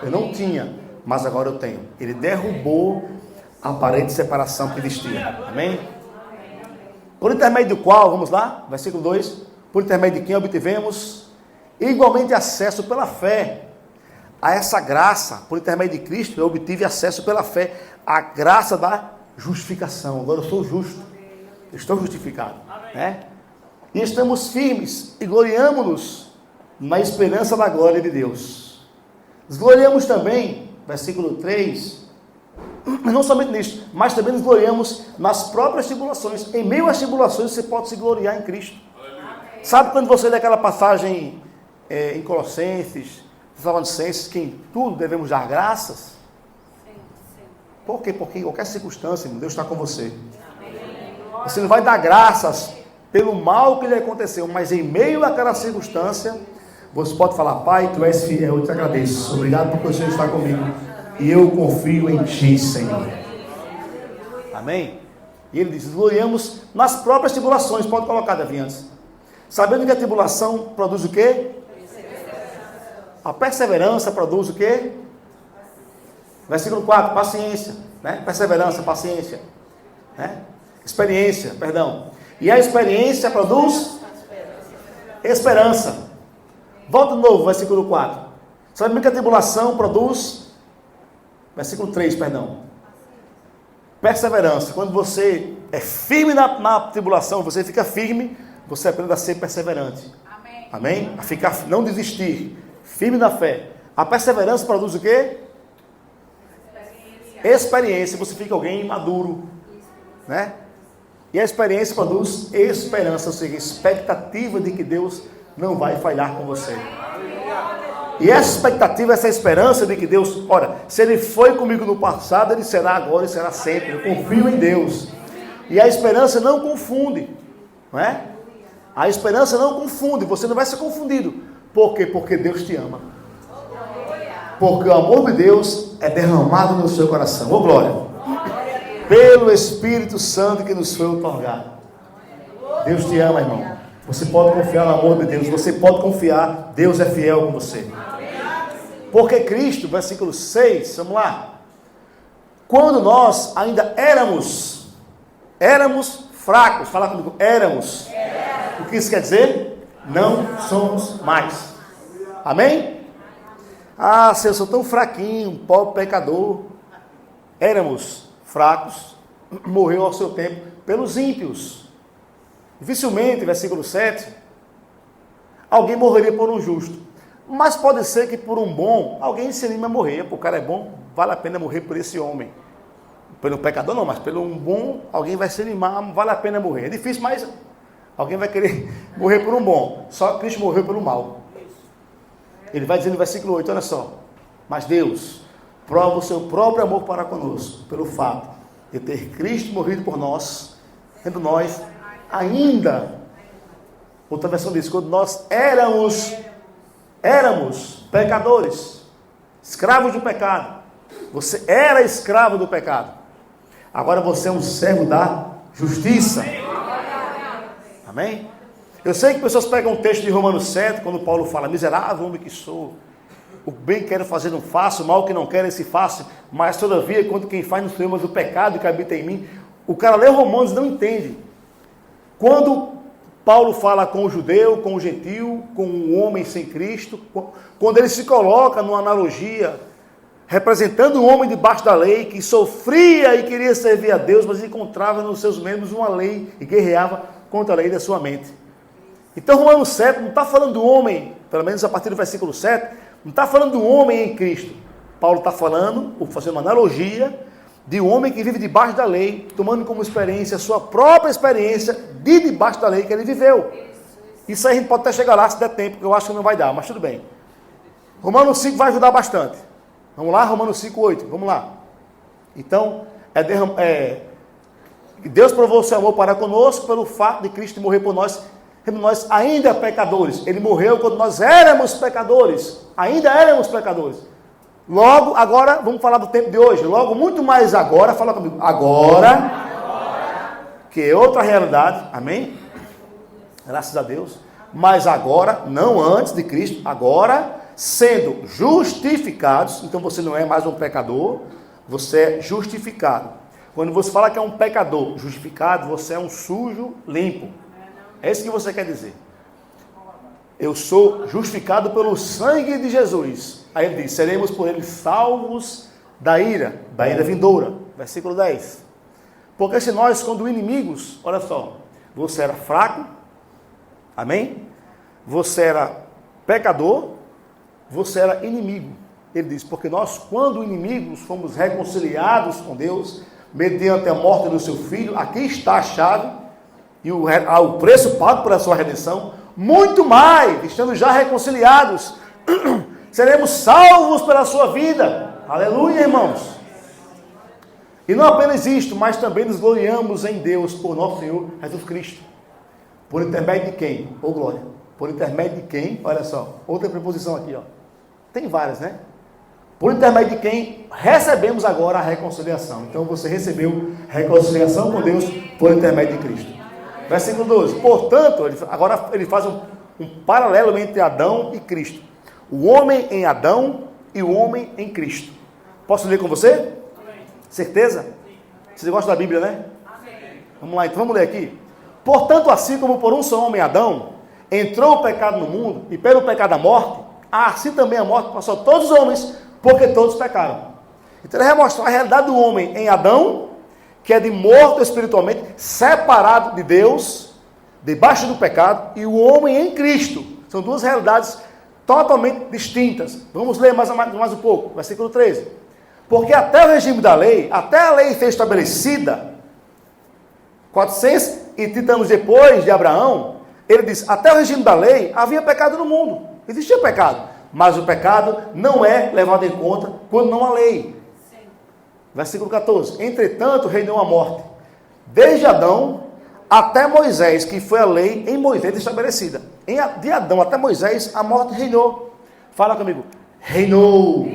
Eu não tinha, mas agora eu tenho. Ele derrubou a parede de separação que existia. Amém? Por intermédio do qual, vamos lá, versículo 2. Por intermédio de quem obtivemos igualmente acesso pela fé a essa graça. Por intermédio de Cristo eu obtive acesso pela fé à graça da justificação. Agora eu sou justo, eu estou justificado, né? E estamos firmes e gloriamo-nos na esperança da glória de Deus. Nos gloriamos também, versículo 3, não somente nisso, mas também nos gloriamos nas próprias tribulações. Em meio às tribulações você pode se gloriar em Cristo. Sabe quando você lê aquela passagem em Colossenses, Tessalonicenses, que em tudo devemos dar graças? Por quê? Porque em qualquer circunstância, Deus está com você. Você não vai dar graças pelo mal que lhe aconteceu, mas em meio àquela circunstância, você pode falar: Pai, Tu és fiel, eu te agradeço. Obrigado porque o Senhor está comigo. E eu confio em Ti, Senhor. Amém? E ele diz: gloriamos nas próprias tribulações. Pode colocar, Davi, antes. Sabendo que a tribulação produz o quê? A perseverança produz o quê? Versículo 4, paciência, né? Perseverança, paciência, né? Experiência, perdão. E a experiência produz esperança. Volta de novo, versículo 4. Sabe que a tribulação produz, versículo 3, perdão, perseverança. Quando você é firme na tribulação, você fica firme, você aprende a ser perseverante. Amém? Amém? A ficar, não desistir, firme na fé. A perseverança produz o quê? Experiência. Você fica alguém maduro, né? E a experiência produz esperança, ou seja, expectativa de que Deus não vai falhar com você. E essa expectativa, essa esperança de que Deus, olha, se Ele foi comigo no passado, Ele será agora e será sempre. Eu confio em Deus. E a esperança não confunde, não é? A esperança não confunde, você não vai ser confundido. Por quê? Porque Deus te ama. Porque o amor de Deus é derramado no seu coração. Ô glória! Pelo Espírito Santo que nos foi otorgado. Deus te ama, irmão. Você pode confiar no amor de Deus. Você pode confiar. Deus é fiel com você. Porque Cristo, versículo 6, vamos lá. Quando nós ainda éramos fracos. Fala comigo, éramos. O que isso quer dizer? Não somos mais. Amém? Ah, se eu sou tão fraquinho, pobre pecador. Éramos fracos, morreu ao seu tempo pelos ímpios. Dificilmente, versículo 7, alguém morreria por um justo. Mas pode ser que por um bom, alguém se anime a morrer. Pô, o cara é bom, vale a pena morrer por esse homem. Pelo pecador não, mas pelo um bom, alguém vai se animar, vale a pena morrer. É difícil, mas alguém vai querer morrer por um bom. Só Cristo morreu pelo mal. Ele vai dizer no versículo 8, olha só. Mas Deus prova o seu próprio amor para conosco, pelo fato de ter Cristo morrido por nós, sendo nós ainda, outra versão diz, quando nós éramos pecadores, escravos do pecado. Você era escravo do pecado. Agora você é um servo da justiça. Amém? Eu sei que pessoas pegam um texto de Romanos 7, quando Paulo fala, miserável homem que sou, o bem que quero fazer não faço, o mal que não quero esse faço, mas todavia, quando quem faz nos problemas do pecado que habita em mim, o cara lê Romanos e não entende. Quando Paulo fala com o judeu, com o gentil, com o homem sem Cristo, quando ele se coloca numa analogia, representando o homem debaixo da lei, que sofria e queria servir a Deus, mas encontrava nos seus membros uma lei e guerreava contra a lei da sua mente. Então Romanos 7 não está falando do homem, pelo menos a partir do versículo 7, não está falando do homem em Cristo. Paulo está falando, ou fazendo uma analogia, de um homem que vive debaixo da lei, tomando como experiência a sua própria experiência de debaixo da lei que ele viveu. Isso aí a gente pode até chegar lá se der tempo, que eu acho que não vai dar, mas tudo bem. Romanos 5 vai ajudar bastante. Vamos lá, Romanos 5, 8, vamos lá. Então, Deus provou o seu amor para conosco pelo fato de Cristo morrer por nós, nós ainda pecadores. Ele morreu quando nós éramos pecadores. Ainda éramos pecadores. Logo, agora, vamos falar do tempo de hoje. Logo, muito mais agora, fala comigo. Agora. Que é outra realidade. Amém? Graças a Deus. Mas agora, não antes de Cristo. Agora, sendo justificados. Então, você não é mais um pecador. Você é justificado. Quando você fala que é um pecador justificado, você é um sujo limpo. É isso que você quer dizer. Eu sou justificado pelo sangue de Jesus. Aí ele diz, seremos por ele salvos da ira vindoura. Versículo 10. Porque se nós, quando inimigos, olha só, você era fraco, amém? Você era pecador, você era inimigo. Ele diz, porque nós, quando inimigos, fomos reconciliados com Deus, mediante a morte do seu filho, aqui está a chave, e o preço pago por a sua redenção, muito mais, estando já reconciliados, seremos salvos pela sua vida. Aleluia, irmãos. E não apenas isto, mas também nos gloriamos em Deus por nosso Senhor Jesus Cristo. Por intermédio de quem? Ô glória. Por intermédio de quem? Olha só, outra preposição aqui, ó. Tem várias, né? Por intermédio de quem recebemos agora a reconciliação. Então você recebeu reconciliação com Deus por intermédio de Cristo. Versículo 12. Portanto, agora ele faz um paralelo entre Adão e Cristo. O homem em Adão e o homem em Cristo. Posso ler com você? Amém. Certeza? Você gosta da Bíblia, né? Amém. Vamos lá, então vamos ler aqui. Portanto, assim como por um só homem Adão entrou o pecado no mundo, e pelo pecado a morte, assim também a morte passou a todos os homens, porque todos pecaram. Então ele vai mostrar a realidade do homem em Adão, que é de morto espiritualmente, separado de Deus, debaixo do pecado, e o homem em Cristo. São duas realidades totalmente distintas. Vamos ler mais um pouco, versículo 13. Porque até o regime da lei, até a lei ser estabelecida, 430 anos depois de Abraão, ele diz, até o regime da lei havia pecado no mundo. Existia pecado, mas o pecado não é levado em conta quando não há lei. Sim. Versículo 14. Entretanto, reinou a morte, desde Adão até Moisés, que foi a lei em Moisés estabelecida. De Adão até Moisés, a morte reinou. Fala comigo. Reinou.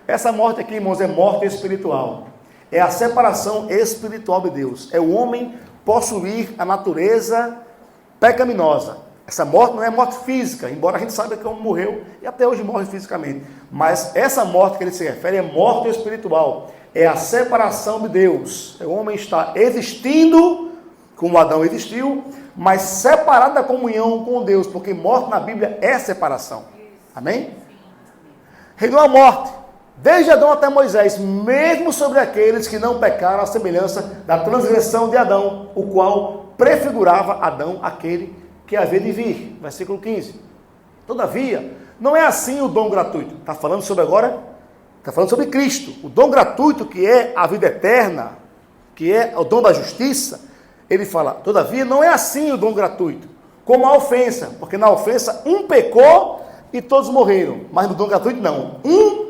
Essa morte aqui, irmãos, é morte espiritual. É a separação espiritual de Deus. É o homem possuir a natureza pecaminosa. Essa morte não é morte física, embora a gente saiba que o homem morreu e até hoje morre fisicamente. Mas essa morte que ele se refere é morte espiritual. É a separação de Deus. O homem está existindo, como Adão existiu, mas separado da comunhão com Deus, porque morte na Bíblia é separação. Amém? Reinou a morte, desde Adão até Moisés, mesmo sobre aqueles que não pecaram, a semelhança da transgressão de Adão, o qual prefigurava Adão, aquele que havia de vir. Versículo 15. Todavia, não é assim o dom gratuito. Está falando sobre agora? Está falando sobre Cristo. O dom gratuito, que é a vida eterna, que é o dom da justiça, ele fala, todavia, não é assim o dom gratuito, como a ofensa, porque na ofensa um pecou e todos morreram, mas no dom gratuito não. Um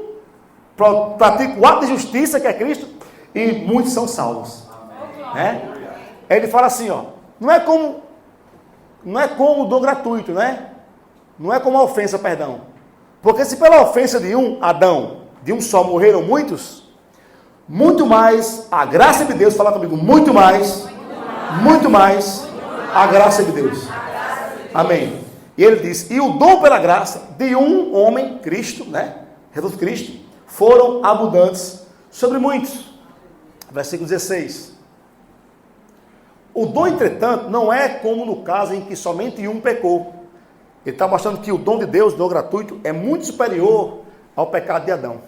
pratica o ato de justiça, que é Cristo, e muitos são salvos. Né? Ele fala assim, ó, não é como o dom gratuito, né? Não é como a ofensa, perdão. Porque se pela ofensa de um, Adão, de um só morreram muitos, muito mais a graça de Deus, fala comigo, muito mais a graça de Deus. Amém. E ele diz, e o dom pela graça de um homem, Cristo, né? Jesus Cristo, foram abundantes sobre muitos. Versículo 16. O dom, entretanto, não é como no caso em que somente um pecou. Ele está mostrando que o dom de Deus, o dom gratuito, é muito superior ao pecado de Adão.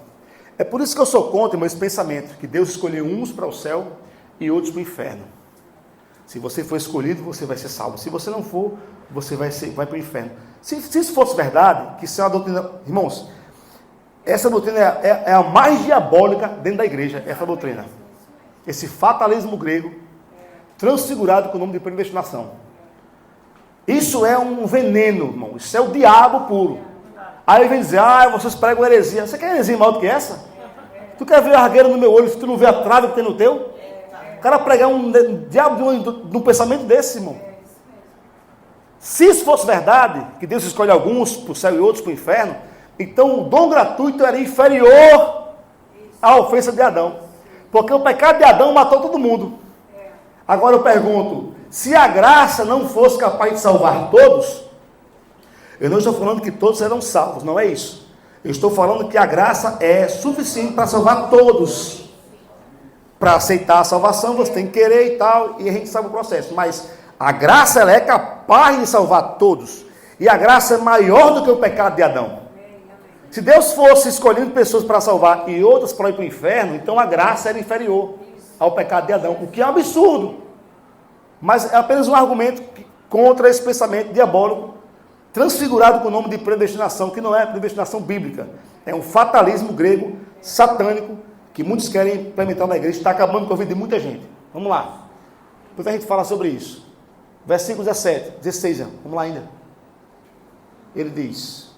É por isso que eu sou contra, irmão, esse pensamento, que Deus escolheu uns para o céu e outros para o inferno. Se você for escolhido, você vai ser salvo. Se você não for, você vai para o inferno. Se isso fosse verdade, que isso é uma doutrina... Irmãos, essa doutrina é a mais diabólica dentro da igreja, essa doutrina. Esse fatalismo grego, transfigurado com o nome de predestinação. Isso é um veneno, irmão. Isso é o diabo puro. Aí ele vem dizer, vocês pregam heresia. Você quer heresia maior do que essa? Tu quer ver a argueira no meu olho se tu não vê a trave que tem no teu? O cara pregar um diabo de um pensamento desse, irmão. Se isso fosse verdade, que Deus escolhe alguns para o céu e outros para o inferno, então o dom gratuito era inferior à ofensa de Adão. Porque o pecado de Adão matou todo mundo. Agora eu pergunto, se a graça não fosse capaz de salvar todos, eu não estou falando que todos serão salvos, não é isso. Eu estou falando que a graça é suficiente para salvar todos. Para aceitar a salvação, você tem que querer e tal, e a gente sabe o processo. Mas a graça, ela é capaz de salvar todos. E a graça é maior do que o pecado de Adão. Se Deus fosse escolhendo pessoas para salvar e outras para ir para o inferno, então a graça era inferior ao pecado de Adão, o que é um absurdo. Mas é apenas um argumento contra esse pensamento diabólico, transfigurado com o nome de predestinação, que não é predestinação bíblica. É um fatalismo grego, satânico, que muitos querem implementar na igreja, está acabando com a vida de muita gente. Vamos lá. Depois a gente fala sobre isso. Versículo 16, vamos lá ainda. Ele diz,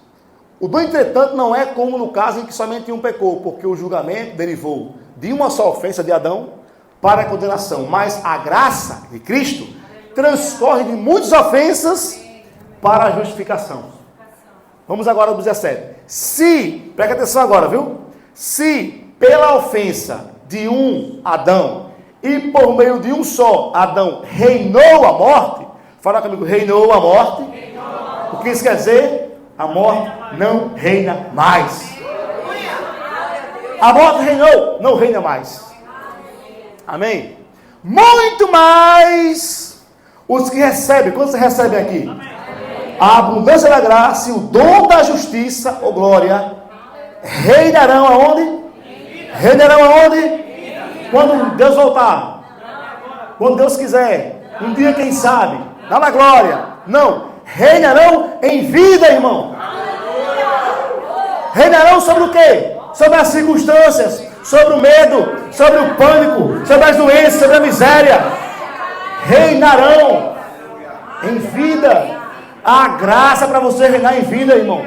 o dom, entretanto, não é como no caso em que somente um pecou, porque o julgamento derivou de uma só ofensa de Adão para a condenação, mas a graça de Cristo transcorre de muitas ofensas para a justificação. Vamos agora ao 17. Se, presta atenção agora, viu? Se pela ofensa de um Adão e por meio de um só Adão reinou a morte, fala comigo, reinou a morte. O que isso quer dizer? A morte não reina mais. A morte reinou, não reina mais. Amém? Muito mais os que recebem. Quando você recebe aqui? a abundância da graça e o dom da justiça, ô glória, reinarão aonde? Reinarão aonde? Quando Deus voltar. Quando Deus quiser. Um dia, quem sabe. Lá na glória. Não. Reinarão em vida, irmão. Reinarão sobre o quê? Sobre as circunstâncias, sobre o medo, sobre o pânico, sobre as doenças, sobre a miséria. Reinarão em vida. A graça para você reinar em vida, irmão.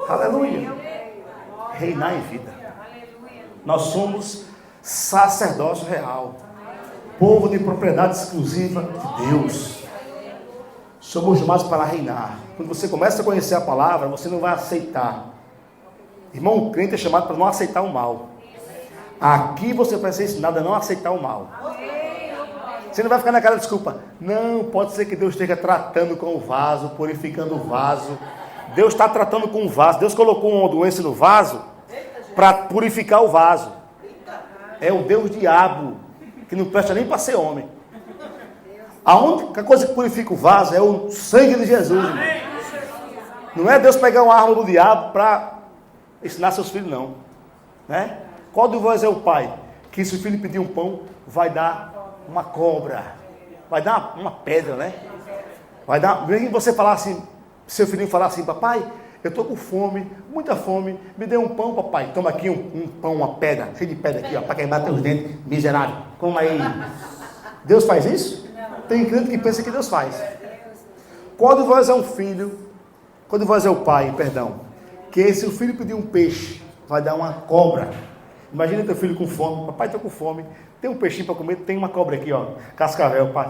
Aleluia. Reinar em vida. Nós somos sacerdócio real, povo de propriedade exclusiva de Deus. Somos chamados para reinar. Quando você começa a conhecer a palavra, você não vai aceitar. Irmão, o crente é chamado para não aceitar o mal. Aqui você vai ser ensinado a não aceitar o mal. Você não vai ficar naquela desculpa. Não, pode ser que Deus esteja tratando com o vaso, purificando o vaso. Deus está tratando com o vaso. Deus colocou uma doença no vaso para purificar o vaso. É o Deus diabo, que não presta nem para ser homem. A única coisa que purifica o vaso é o sangue de Jesus. Irmão. Não é Deus pegar uma arma do diabo para ensinar seus filhos, não. Né? Qual de vós é o pai que, se o filho pedir um pão, vai dar uma cobra? Vai dar uma pedra, né? Vai dar. Vem você falar assim, seu filhinho falar assim: papai, eu estou com fome, muita fome, me dê um pão, papai. Toma aqui um pão, uma pedra, cheio de pedra aqui, ó, para queimar teus dentes, miserável. Coma aí. Deus faz isso? Tem crente que pensa que Deus faz. Qual de vós é um filho, qual de vós é o pai, perdão, que se o filho pedir um peixe, vai dar uma cobra? Imagina teu filho com fome: papai, estou com fome, tem um peixinho para comer, tem uma cobra aqui, ó, cascavel, pai.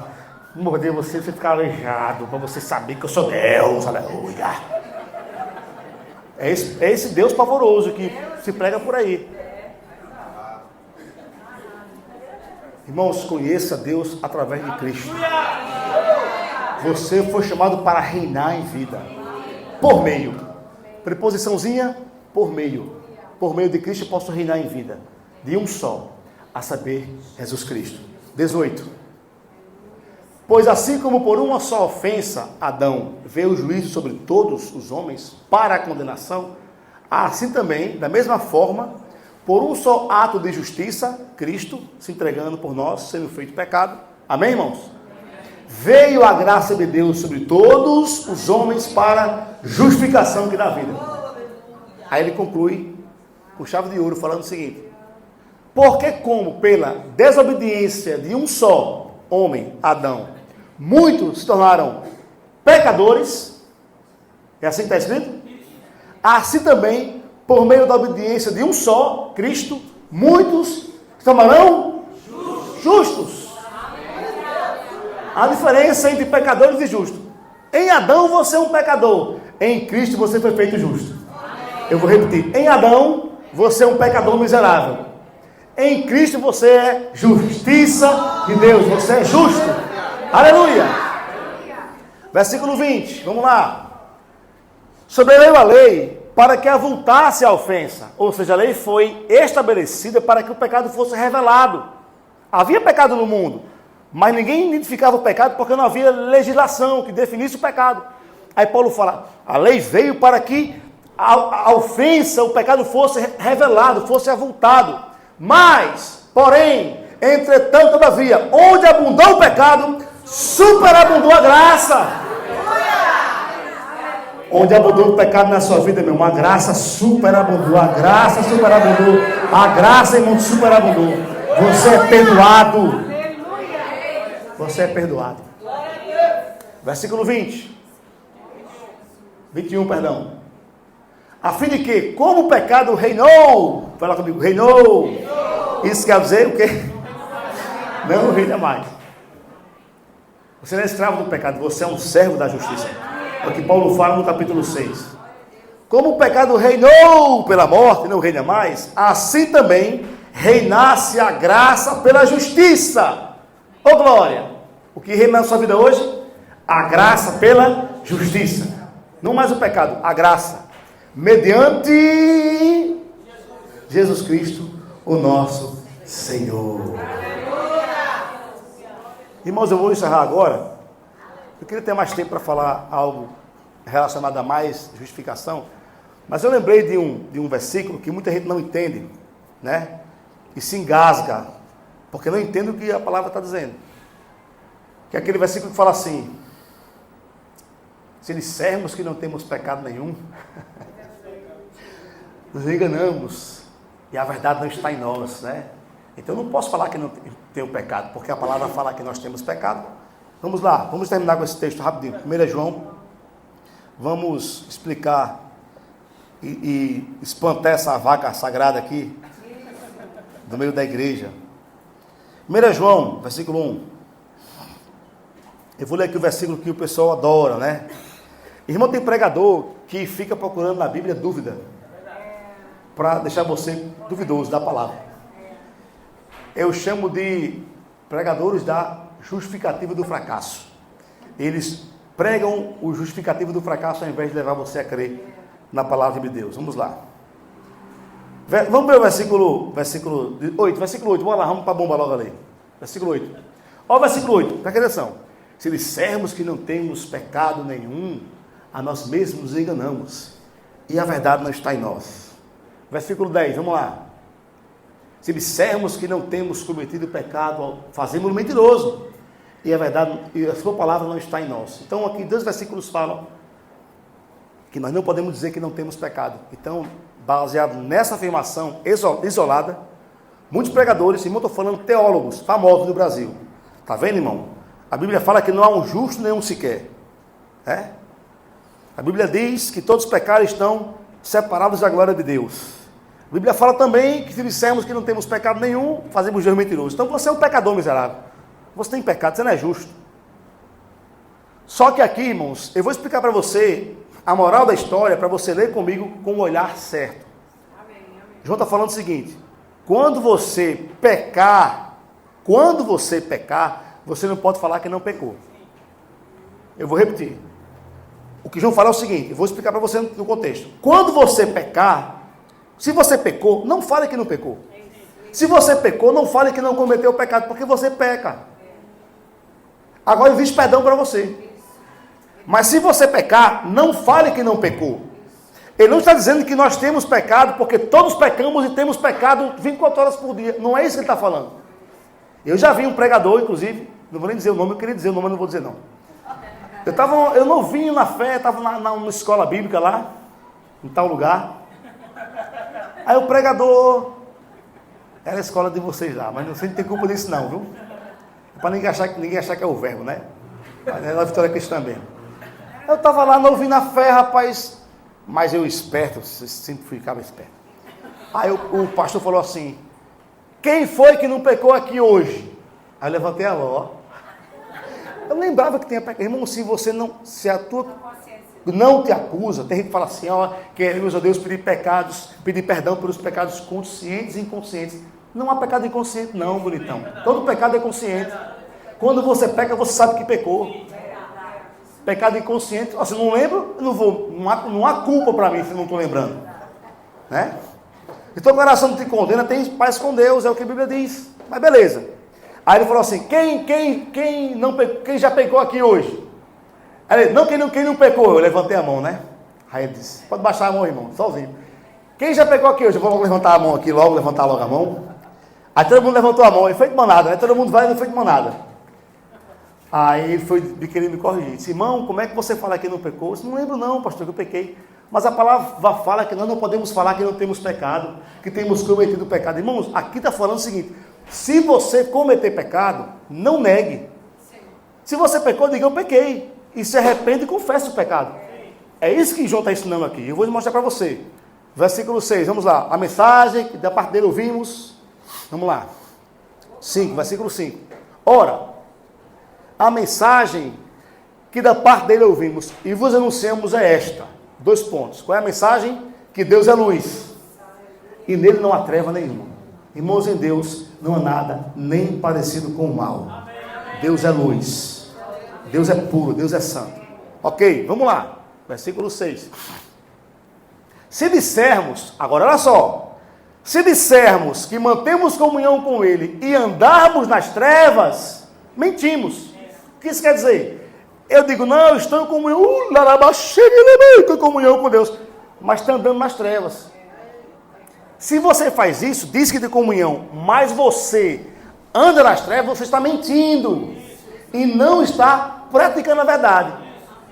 Morder você ficar aleijado, para você saber que eu sou Deus, aleluia. É esse Deus pavoroso que se prega por aí. Irmãos, conheça Deus através de Cristo. Você foi chamado para reinar em vida. Por meio. Preposiçãozinha, por meio. Por meio de Cristo eu posso reinar em vida. De um só, a saber, Jesus Cristo. 18. Pois assim como por uma só ofensa Adão veio o juízo sobre todos os homens para a condenação, assim também, da mesma forma, por um só ato de justiça, Cristo se entregando por nós, sendo feito pecado. Amém, irmãos? Veio a graça de Deus sobre todos os homens para justificação que dá vida. Aí ele conclui com chave de ouro falando o seguinte: porque como pela desobediência de um só homem, Adão, muitos se tornaram pecadores, é assim que está escrito? Assim também, por meio da obediência de um só, Cristo, muitos se tornarão justos. A diferença entre pecadores e justos: em Adão você é um pecador, em Cristo você foi feito justo. Eu vou repetir: em Adão você é um pecador miserável, em Cristo você é justiça de Deus, você é justo. Aleluia. Versículo 20, vamos lá. Sobreveio a lei para que avultasse a ofensa, ou seja, a lei foi estabelecida para que o pecado fosse revelado. Havia pecado no mundo, mas ninguém identificava o pecado porque não havia legislação que definisse o pecado. Aí Paulo fala: a lei veio para que a ofensa, o pecado fosse revelado, fosse avultado. Mas, porém, entretanto, todavia, onde abundou o pecado, superabundou a graça. Onde abundou o pecado na sua vida, meu irmão, a graça superabundou. A graça superabundou. A graça, irmão, superabundou. Você é perdoado. Você é perdoado. Versículo 20. 21, perdão. A fim de que, como o pecado reinou, fala comigo, reinou. Isso quer dizer o quê? Não reina mais. Você não é escravo do pecado, você é um servo da justiça. É o que Paulo fala no capítulo 6. Como o pecado reinou pela morte, não reina mais, assim também reinasse a graça pela justiça. Ô glória! O que reina na sua vida hoje? A graça pela justiça. Não mais o pecado, a graça. Mediante Jesus Cristo, o nosso Senhor. Irmãos, eu vou encerrar agora Eu queria ter mais tempo para falar algo relacionado a mais justificação, mas eu lembrei de um versículo que muita gente não entende, né? E se engasga, porque não entende o que a palavra está dizendo. Que é aquele versículo que fala assim: se dissermos que não temos pecado nenhum, nos enganamos, e a verdade não está em nós, né? Então eu não posso falar que não tenho pecado, porque a palavra fala que nós temos pecado. Vamos lá, vamos terminar com esse texto rapidinho. 1 João, vamos explicar e espantar essa vaca sagrada aqui, do meio da igreja. 1 João, versículo 1. Eu vou ler aqui o versículo que o pessoal adora, né? Irmão, tem pregador que fica procurando na Bíblia dúvida, para deixar você duvidoso da palavra. Eu chamo de pregadores da justificativa do fracasso. Eles pregam o justificativo do fracasso ao invés de levar você a crer na palavra de Deus. Vamos lá. Vamos ver o versículo 8. Versículo 8, bora lá, vamos para a bomba logo ali. Versículo 8. Olha o versículo 8, presta atenção. Se dissermos que não temos pecado nenhum, a nós mesmos nos enganamos, e a verdade não está em nós. Versículo 10, vamos lá. Se dissermos que não temos cometido pecado, fazemos-lo mentiroso, e a verdade, e a sua palavra não está em nós. Então aqui 2 versículos falam que nós não podemos dizer que não temos pecado. Então, baseado nessa afirmação isolada, muitos pregadores, irmão, estou falando teólogos famosos no Brasil. Está vendo, irmão? A Bíblia fala que não há um justo nenhum sequer. A Bíblia diz que todos os pecados estão separados da glória de Deus. A Bíblia fala também que se dissermos que não temos pecado nenhum, fazemos Deus mentiroso. Então você é um pecador miserável. Você tem pecado, você não é justo. Só que aqui, irmãos, eu vou explicar para você a moral da história, para você ler comigo com o olhar certo. Amém. João está falando o seguinte: quando você pecar, você não pode falar que não pecou. Eu vou repetir. O que João fala é o seguinte, eu vou explicar para você no contexto. Quando você pecar, se você pecou, não fale que não pecou. Se você pecou, não fale que não cometeu o pecado, porque você peca. Agora existe perdão para você. Mas se você pecar, não fale que não pecou. Ele não está dizendo que nós temos pecado, porque todos pecamos e temos pecado 24 horas por dia. Não é isso que ele está falando. Eu já vi um pregador, inclusive, não vou nem dizer o nome, eu queria dizer o nome, mas não vou dizer não. Eu novinho na fé, estava numa escola bíblica lá, em tal lugar. Aí o pregador, era a escola de vocês lá, mas você não tem culpa disso não, viu? Para ninguém achar que é o verbo, né? Mas é na Vitória Cristã mesmo. Eu estava lá novinho na fé, rapaz, mas eu esperto, sempre ficava esperto. Aí o pastor falou assim: quem foi que não pecou aqui hoje? Aí eu levantei a mão, ó. Eu lembrava que tinha pecado. Irmão, se você não, se a tua não te acusa, tem gente que fala assim, ó, queremos a Deus pedir perdão pelos pecados conscientes e inconscientes. Não há pecado inconsciente não, bonitão. Todo pecado é consciente. Quando você peca, você sabe que pecou. Pecado inconsciente, ó, se não lembro, eu não há culpa para mim se não estou lembrando. Né? Então o coração não te condena, tem paz com Deus, é o que a Bíblia diz. Mas beleza. Aí ele falou assim, quem já pecou aqui hoje? Aí ele, quem não pecou? Eu levantei a mão, né? Aí ele disse, pode baixar a mão, irmão, sozinho. Quem já pecou aqui hoje? Eu vou logo levantar a mão aqui, levantar logo a mão. Aí todo mundo levantou a mão, e foi de manada, né? Todo mundo vai e não foi de manada. Aí ele foi querendo me corrigir. Disse, irmão, como é que você fala que não pecou? Eu disse, não lembro não, pastor, que eu pequei. Mas a palavra fala que nós não podemos falar que não temos pecado, que temos cometido pecado. Irmãos, aqui está falando o seguinte, se você cometer pecado, não negue. Sim. Se você pecou, diga, eu pequei. E se arrepende e confesse o pecado. É isso que João está ensinando aqui. Eu vou mostrar para você. Versículo 6, vamos lá. A mensagem que da parte dele ouvimos. Vamos lá. 5, versículo 5. Ora, a mensagem que da parte dele ouvimos e vos anunciamos é esta. 2 pontos. Qual é a mensagem? Que Deus é luz. E nele não há treva nenhuma. Irmãos, em Deus não há nada nem parecido com o mal. Deus é luz. Deus é puro, Deus é santo. Ok, vamos lá. Versículo 6. Se dissermos, agora olha só. Se dissermos que mantemos comunhão com Ele e andarmos nas trevas, mentimos. O que isso quer dizer? Eu digo, não, eu estou em comunhão, em comunhão com Deus, mas está andando nas trevas. Se você faz isso, diz que tem comunhão, mas você anda nas trevas, você está mentindo e não está praticando a verdade.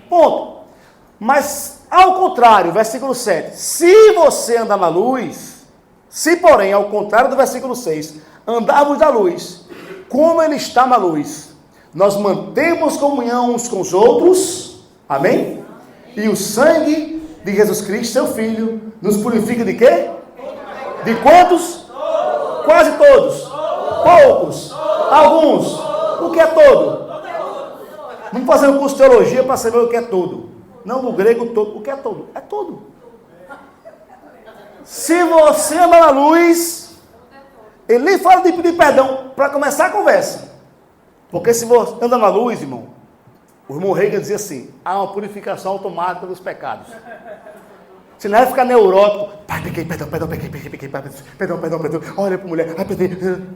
Ponto. Mas, ao contrário, versículo 7, se você andar na luz, se porém, ao contrário do versículo 6, andarmos na luz, como ele está na luz, nós mantemos comunhão uns com os outros, amém? E o sangue de Jesus Cristo, seu Filho, nos purifica de quê? De quantos? Quase todos. Poucos. Alguns. O que é todo? Vamos fazer um curso de teologia para saber o que é todo. Não no grego todo. O que é todo? É todo. Se você anda na luz, ele nem fala de pedir perdão para começar a conversa. Porque se você anda na luz, irmão, o irmão Reagan dizia assim, há uma purificação automática dos pecados. Você não vai ficar neurótico, pai, pequei, perdão, olha para a mulher, ai, perdão.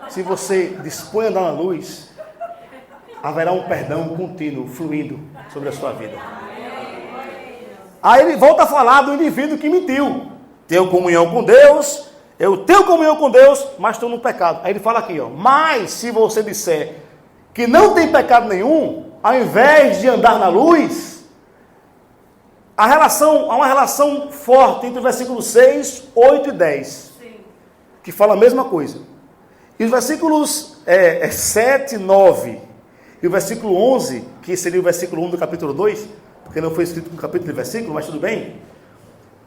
Se você dispõe a andar na luz, haverá um perdão contínuo, fluindo sobre a sua vida. Aí ele volta a falar do indivíduo que mentiu. Tenho comunhão com Deus, eu tenho comunhão com Deus, mas estou no pecado. Aí ele fala aqui, ó, mas se você disser que não tem pecado nenhum, ao invés de andar na luz, há uma relação forte entre o versículo 6, 8 e 10, sim, que fala a mesma coisa. E os versículos 7, 9 e o versículo 11, que seria o versículo 1 do capítulo 2, porque não foi escrito com capítulo e versículo, mas tudo bem,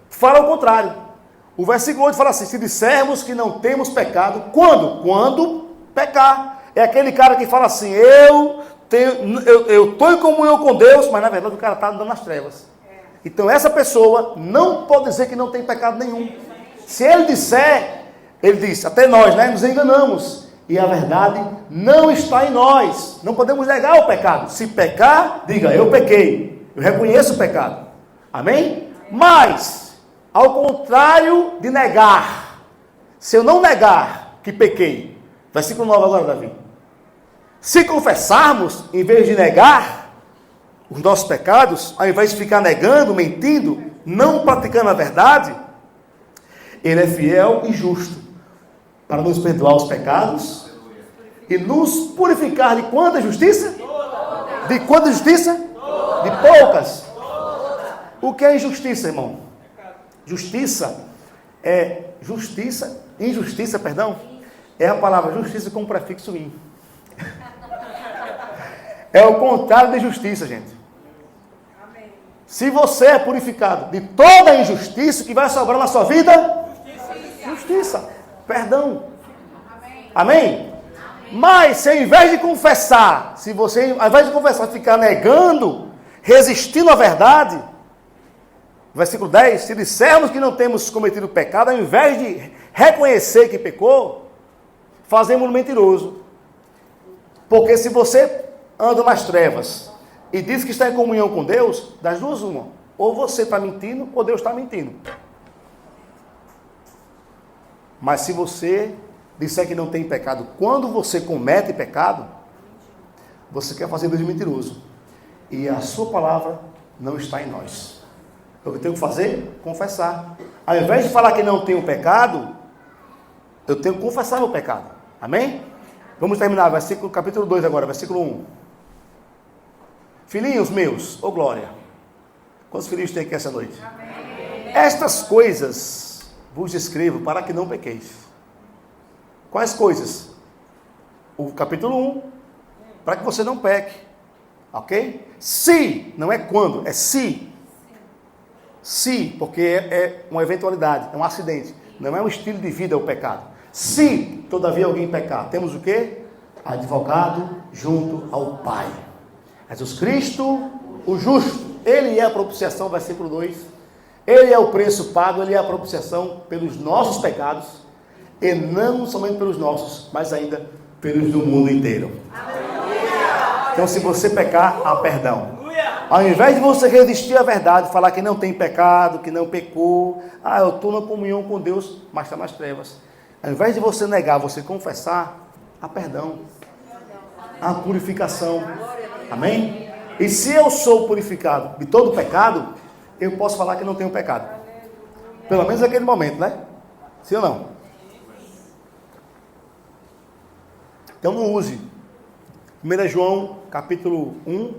fala o contrário. O versículo 8 fala assim, se dissermos que não temos pecado, quando? Quando pecar. É aquele cara que fala assim, eu estou em comunhão com Deus, mas na verdade o cara está andando nas trevas. Então essa pessoa não pode dizer que não tem pecado nenhum. Se ele disser, ele diz, até nós, né, nos enganamos. E a verdade não está em nós. Não podemos negar o pecado. Se pecar, diga, eu pequei. Eu reconheço o pecado. Amém? Mas, ao contrário de negar, se eu não negar que pequei, versículo 9 agora, Davi. Se confessarmos, em vez de negar os nossos pecados, ao invés de ficar negando, mentindo, não praticando a verdade, ele é fiel e justo para nos perdoar os pecados e nos purificar de quanta justiça? De quanta justiça? De poucas. O que é injustiça, irmão? Justiça é injustiça, é a palavra justiça com o prefixo in. É o contrário de justiça, gente. Amém. Se você é purificado de toda a injustiça, que vai sobrar na sua vida? Justiça. Perdão. Amém? Amém? Mas, se ao invés de confessar, ficar negando, resistindo à verdade, versículo 10, se dissermos que não temos cometido pecado, ao invés de reconhecer que pecou, fazemos um mentiroso. Porque se você anda nas trevas e diz que está em comunhão com Deus, das duas uma. Ou você está mentindo, ou Deus está mentindo. Mas se você disser que não tem pecado, quando você comete pecado, você quer fazer Deus de mentiroso. E a sua palavra não está em nós. O que eu tenho que fazer? Confessar. Ao invés de falar que não tenho pecado, eu tenho que confessar meu pecado. Amém? Vamos terminar, capítulo 2 agora, versículo 1. Filhinhos meus, glória. Quantos filhos tem aqui essa noite? Amém. Estas coisas vos escrevo para que não pequeis. Quais coisas? O capítulo 1, para que você não peque. Ok? Se, não é quando, é se. Se, porque é uma eventualidade, é um acidente. Não é um estilo de vida o pecado. Se, todavia, alguém pecar, temos o quê? Advogado junto ao Pai. Jesus Cristo, o justo, ele é a propiciação, versículo 2. Ele é o preço pago, ele é a propiciação pelos nossos pecados, e não somente pelos nossos, mas ainda pelos do mundo inteiro. Então, se você pecar, há perdão. Ao invés de você resistir à verdade, falar que não tem pecado, que não pecou, eu estou na comunhão com Deus, mas está nas trevas. Ao invés de você negar, você confessar, há perdão, há purificação. Amém? E se eu sou purificado de todo pecado, eu posso falar que não tenho pecado. Pelo menos naquele momento, né? Sim ou não? Então não use 1 João capítulo 1,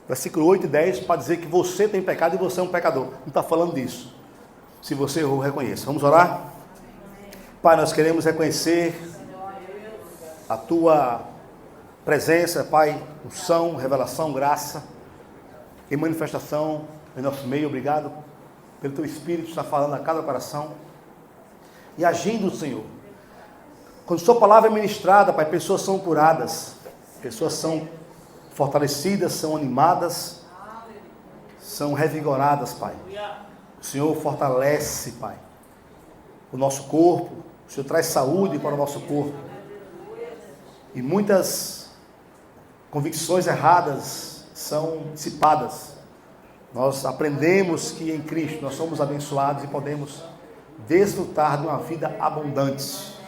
versículo 8 e 10, para dizer que você tem pecado e você é um pecador. Não está falando disso. Se você errou, reconheça. Vamos orar? Pai, nós queremos reconhecer a Tua presença, Pai, unção, revelação, graça e manifestação em nosso meio. Obrigado pelo Teu Espírito que está falando a cada coração e agindo, Senhor. Quando Sua palavra é ministrada, Pai, pessoas são curadas, pessoas são fortalecidas, são animadas, são revigoradas, Pai. O Senhor fortalece, Pai, o nosso corpo. O Senhor traz saúde para o nosso corpo. E muitas convicções erradas são dissipadas. Nós aprendemos que em Cristo nós somos abençoados e podemos desfrutar de uma vida abundante.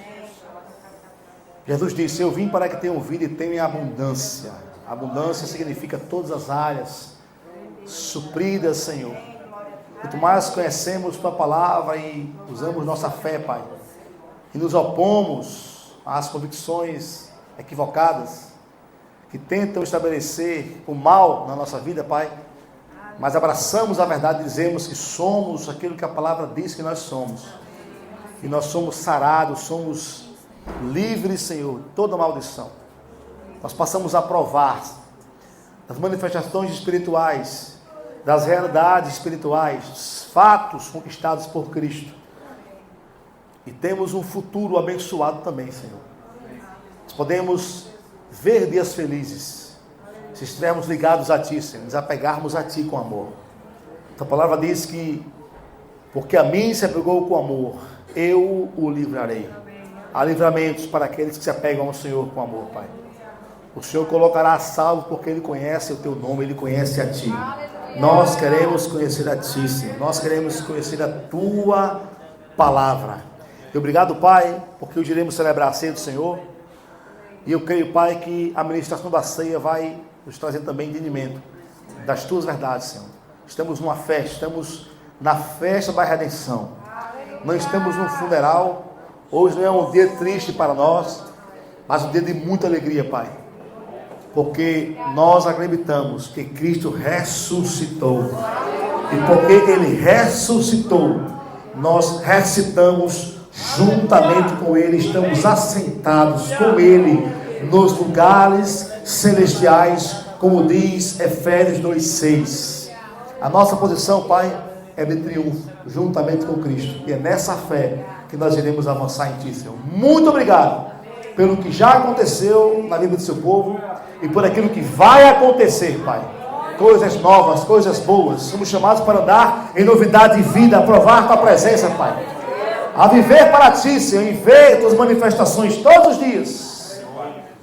Jesus disse: eu vim para que tenham vida e tenham em abundância. Abundância significa todas as áreas supridas, Senhor. Quanto mais conhecemos Tua palavra e usamos nossa fé, Pai, e nos opomos às convicções equivocadas que tentam estabelecer o mal na nossa vida, Pai, mas abraçamos a verdade e dizemos que somos aquilo que a palavra diz que nós somos. E nós somos sarados, somos livres, Senhor, de toda maldição. Nós passamos a provar das manifestações espirituais, das realidades espirituais, dos fatos conquistados por Cristo. E temos um futuro abençoado também, Senhor. Nós podemos ver dias felizes, se estivermos ligados a Ti, Senhor, nos apegarmos a Ti com amor. A palavra diz que, porque a mim se apegou com amor, eu o livrarei. Há livramentos para aqueles que se apegam ao Senhor com amor, Pai. O Senhor colocará a salvo porque Ele conhece o Teu nome, Ele conhece a Ti. Nós queremos conhecer a Ti, Senhor. Nós queremos conhecer a Tua palavra. E obrigado, Pai, porque hoje iremos celebrar a ceia do Senhor. E eu creio, Pai, que a ministração da ceia vai nos trazer também entendimento das Tuas verdades, Senhor. Estamos numa festa, estamos na festa da redenção. Não estamos num funeral. Hoje não é um dia triste para nós, mas um dia de muita alegria, Pai. Porque nós acreditamos que Cristo ressuscitou. E porque Ele ressuscitou, nós ressuscitamos juntamente com Ele, estamos assentados com Ele nos lugares celestiais, como diz Efésios 2,6. A nossa posição, Pai, é de triunfo, juntamente com Cristo. E é nessa fé que nós iremos avançar em Ti, Senhor. Muito obrigado pelo que já aconteceu na vida do Seu povo e por aquilo que vai acontecer, Pai. Coisas novas, coisas boas. Somos chamados para andar em novidade de vida, a provar Tua presença, Pai. A viver para Ti, Senhor, e ver Tuas manifestações todos os dias.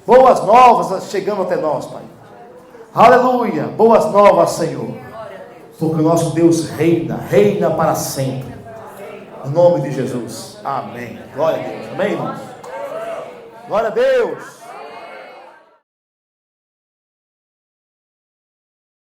Boas novas chegando até nós, Pai. Aleluia. Boas novas, Senhor. Porque o nosso Deus reina para sempre. Em nome de Jesus. Amém. Glória a Deus. Amém, irmãos? Glória a Deus.